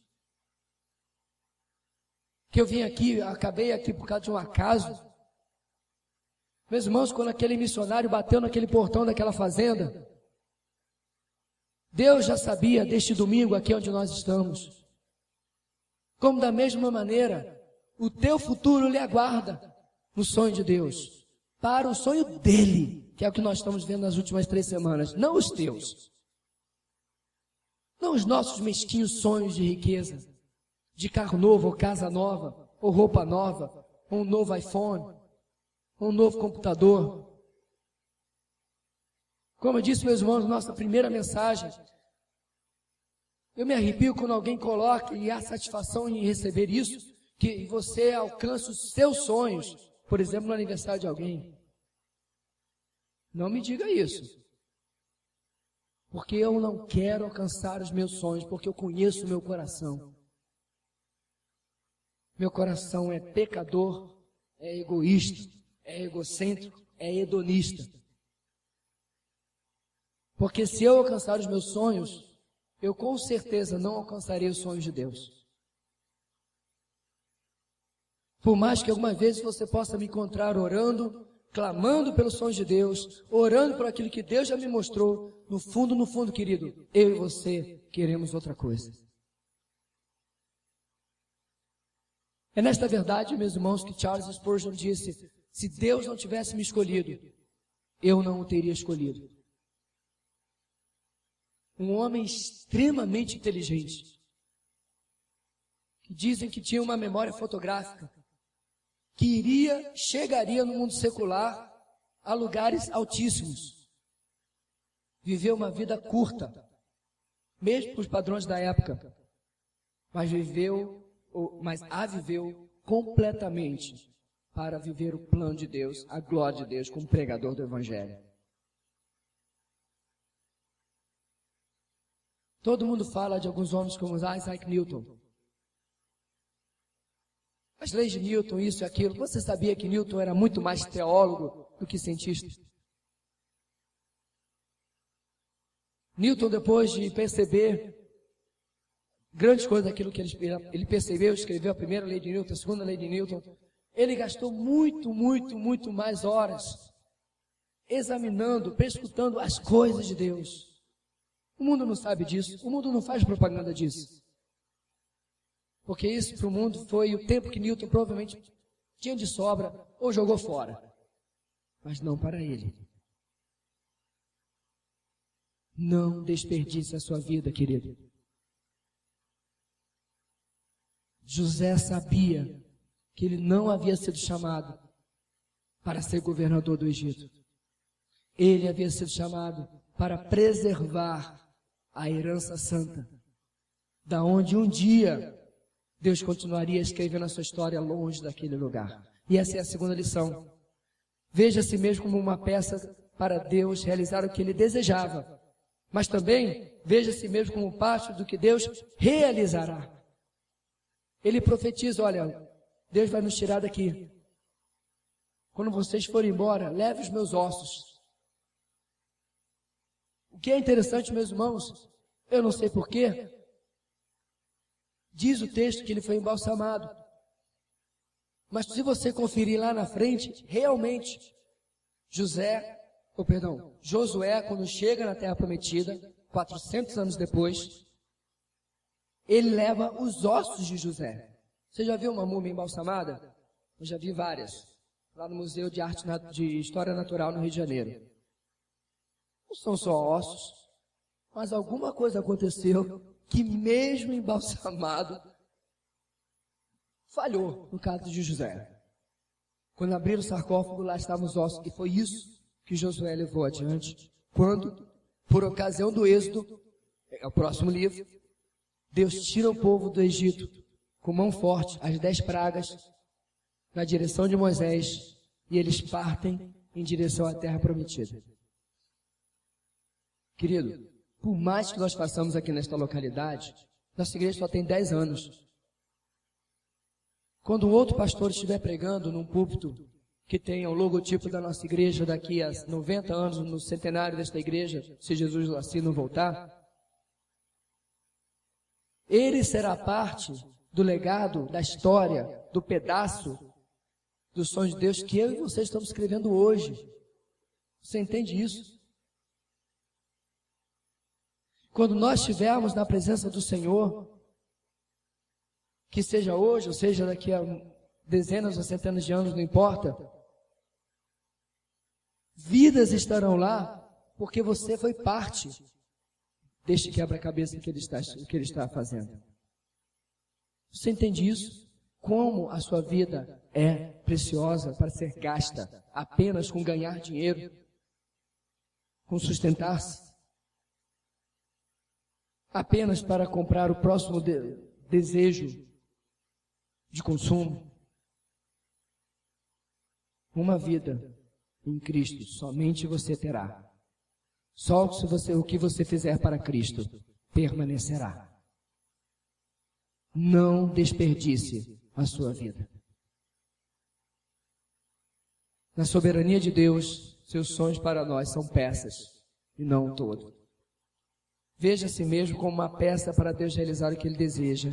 Que eu vim aqui, acabei aqui por causa de um acaso? Meus irmãos, quando aquele missionário bateu naquele portão daquela fazenda, Deus já sabia deste domingo aqui onde nós estamos. Como da mesma maneira, o teu futuro lhe aguarda no sonho de Deus, para o sonho dele, que é o que nós estamos vendo nas últimas 3 semanas, não os teus. Não os nossos mesquinhos sonhos de riqueza, de carro novo, ou casa nova, ou roupa nova, ou um novo iPhone, ou um novo computador. Como eu disse, meus irmãos, nossa primeira mensagem, eu me arrepio quando alguém coloca e há satisfação em receber isso, que você alcança os seus sonhos, por exemplo, no aniversário de alguém. Não me diga isso. Porque eu não quero alcançar os meus sonhos, porque eu conheço o meu coração. Meu coração é pecador, é egoísta, é egocêntrico, é hedonista. Porque se eu alcançar os meus sonhos, eu com certeza não alcançarei os sonhos de Deus. Por mais que alguma vez você possa me encontrar orando, clamando pelos sonhos de Deus, orando por aquilo que Deus já me mostrou, no fundo, querido, eu e você queremos outra coisa. É nesta verdade, meus irmãos, que Charles Spurgeon disse, se Deus não tivesse me escolhido, eu não o teria escolhido. Um homem extremamente inteligente, que dizem que tinha uma memória fotográfica, que chegaria no mundo secular a lugares altíssimos. Viveu uma vida curta, mesmo para os padrões da época, mas a viveu completamente para viver o plano de Deus, a glória de Deus, como pregador do Evangelho. Todo mundo fala de alguns homens como Isaac Newton. As leis de Newton, isso e aquilo. Você sabia que Newton era muito mais teólogo do que cientista? Newton, depois de perceber grandes coisas daquilo que ele percebeu, escreveu a primeira lei de Newton, a segunda lei de Newton, ele gastou muito mais horas examinando, perscrutando as coisas de Deus. O mundo não sabe disso, o mundo não faz propaganda disso. Porque isso para o mundo foi o tempo que Newton provavelmente tinha de sobra ou jogou fora. Mas não para ele. Não desperdice a sua vida, querido. José sabia que ele não havia sido chamado para ser governador do Egito. Ele havia sido chamado para preservar a herança santa, da onde um dia Deus continuaria escrevendo a sua história longe daquele lugar. E essa é a segunda lição. Veja a si mesmo como uma peça para Deus realizar o que Ele desejava. Mas também veja a si mesmo como parte do que Deus realizará. Ele profetiza, olha, Deus vai nos tirar daqui. Quando vocês forem embora, leve os meus ossos. O que é interessante, meus irmãos, eu não sei porquê, diz o texto que ele foi embalsamado. Mas se você conferir lá na frente, realmente, Josué, quando chega na Terra Prometida, 400 anos depois, ele leva os ossos de José. Você já viu uma múmia embalsamada? Eu já vi várias, lá no Museu de Arte de História Natural no Rio de Janeiro. Não são só ossos, mas alguma coisa aconteceu que mesmo embalsamado, falhou no caso de José. Quando abriram o sarcófago, lá estavam os ossos, e foi isso que Josué levou adiante, quando, por ocasião do Êxodo, é o próximo livro, Deus tira o povo do Egito, com mão forte, as 10 pragas, na direção de Moisés, e eles partem em direção à terra prometida. Querido, por mais que nós façamos aqui nesta localidade, nossa igreja só tem 10 anos. Quando um outro pastor estiver pregando num púlpito que tenha o logotipo da nossa igreja daqui a 90 anos, no centenário desta igreja, se Jesus assim não voltar. Ele será parte do legado, da história, do pedaço dos sonhos de Deus que eu e você estamos escrevendo hoje. Você entende isso? Quando nós estivermos na presença do Senhor, que seja hoje, ou seja daqui a dezenas ou centenas de anos, não importa, vidas estarão lá porque você foi parte deste quebra-cabeça que ele está fazendo. Você entende isso? Como a sua vida é preciosa para ser gasta apenas com ganhar dinheiro, com sustentar-se, apenas para comprar o próximo desejo de consumo. Uma vida em Cristo somente você terá. Só o que você fizer para Cristo permanecerá. Não desperdice a sua vida. Na soberania de Deus, seus sonhos para nós são peças e não um todo. Veja a si mesmo como uma peça para Deus realizar o que Ele deseja,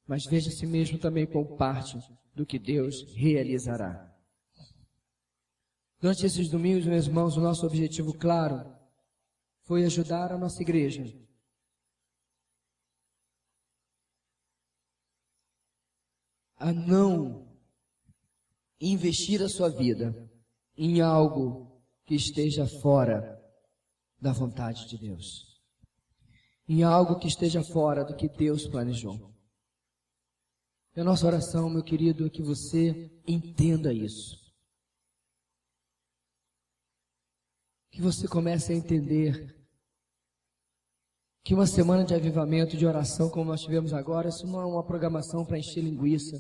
mas veja a si mesmo também como parte do que Deus realizará. Durante esses domingos, meus irmãos, o nosso objetivo claro foi ajudar a nossa igreja a não investir a sua vida em algo que esteja fora da vontade de Deus, em algo que esteja fora do que Deus planejou. E a nossa oração, meu querido, é que você entenda isso. Que você comece a entender que uma semana de avivamento, de oração, como nós tivemos agora, isso não é uma programação para encher linguiça.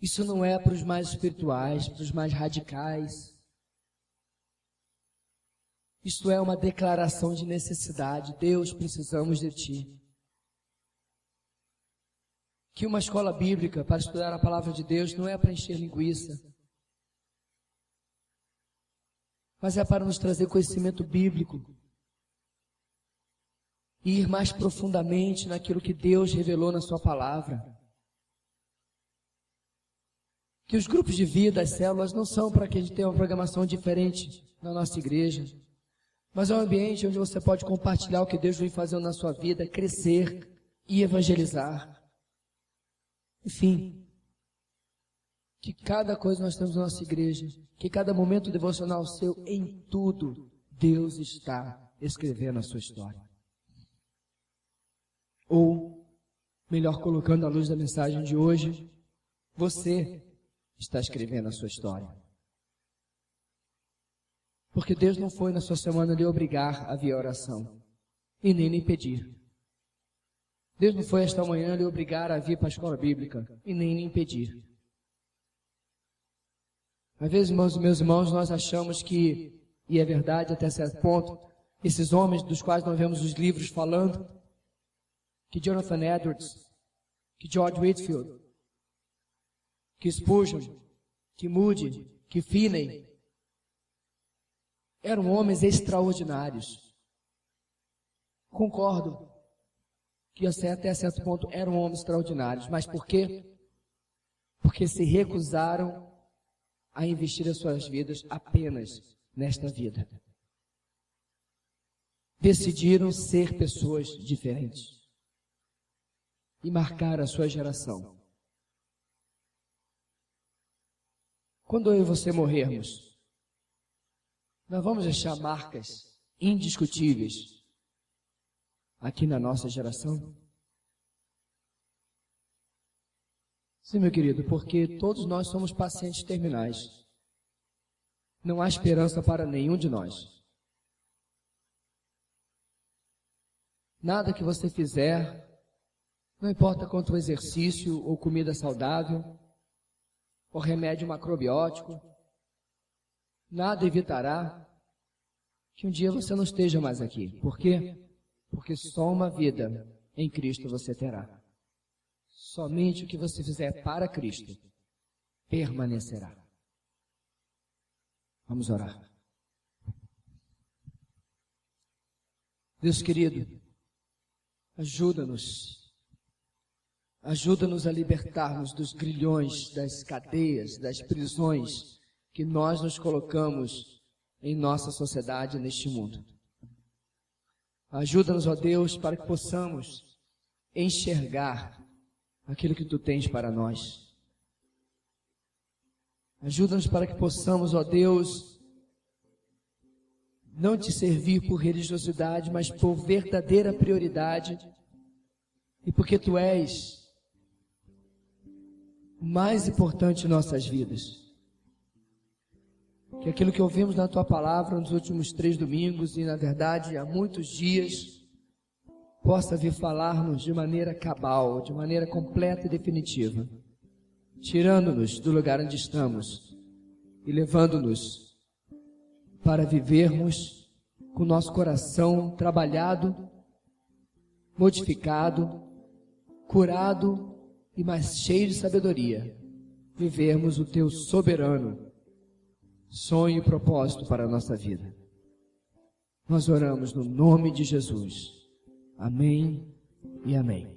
Isso não é para os mais espirituais, para os mais radicais. Isso é uma declaração de necessidade. Deus, precisamos de Ti. Que uma escola bíblica para estudar a palavra de Deus não é para encher linguiça, mas é para nos trazer conhecimento bíblico e ir mais profundamente naquilo que Deus revelou na sua palavra. Que os grupos de vida, as células, não são para que a gente tenha uma programação diferente na nossa igreja, mas é um ambiente onde você pode compartilhar o que Deus vem fazendo na sua vida, crescer e evangelizar. Enfim, que cada coisa nós temos na nossa igreja, que cada momento devocional seu, em tudo, Deus está escrevendo a sua história. Ou, melhor colocando à luz da mensagem de hoje, você está escrevendo a sua história. Porque Deus não foi na sua semana lhe obrigar a vir à oração, e nem lhe impedir. Deus não foi esta manhã lhe obrigar a vir para a escola bíblica, e nem lhe impedir. Às vezes, meus irmãos, nós achamos que, e é verdade até certo ponto, esses homens dos quais nós vemos os livros falando, que Jonathan Edwards, que George Whitefield, que Spurgeon, que Moody, que Finney, eram homens extraordinários. Concordo que até certo ponto eram homens extraordinários, mas por quê? Porque se recusaram a investir as suas vidas apenas nesta vida. Decidiram ser pessoas diferentes e marcar a sua geração. Quando eu e você morrermos, nós vamos deixar marcas indiscutíveis aqui na nossa geração? Sim, meu querido, porque todos nós somos pacientes terminais. Não há esperança para nenhum de nós. Nada que você fizer, não importa quanto exercício ou comida saudável, ou remédio macrobiótico, nada evitará que um dia você não esteja mais aqui. Por quê? Porque só uma vida em Cristo você terá. Somente o que você fizer para Cristo permanecerá. Vamos orar. Deus querido, ajuda-nos a libertar-nos dos grilhões, das cadeias, das prisões que nós nos colocamos em nossa sociedade, neste mundo. Ajuda-nos, ó Deus, para que possamos enxergar aquilo que Tu tens para nós. Ajuda-nos para que possamos, ó Deus, não Te servir por religiosidade, mas por verdadeira prioridade, e porque Tu és o mais importante em nossas vidas. Que aquilo que ouvimos na Tua palavra nos últimos 3 domingos, e na verdade há muitos dias, possa vir falar-nos de maneira cabal, de maneira completa e definitiva, tirando-nos do lugar onde estamos e levando-nos para vivermos com o nosso coração trabalhado, modificado, curado e mais cheio de sabedoria, vivermos o Teu soberano sonho e propósito para a nossa vida. Nós oramos no nome de Jesus. Amém e amém.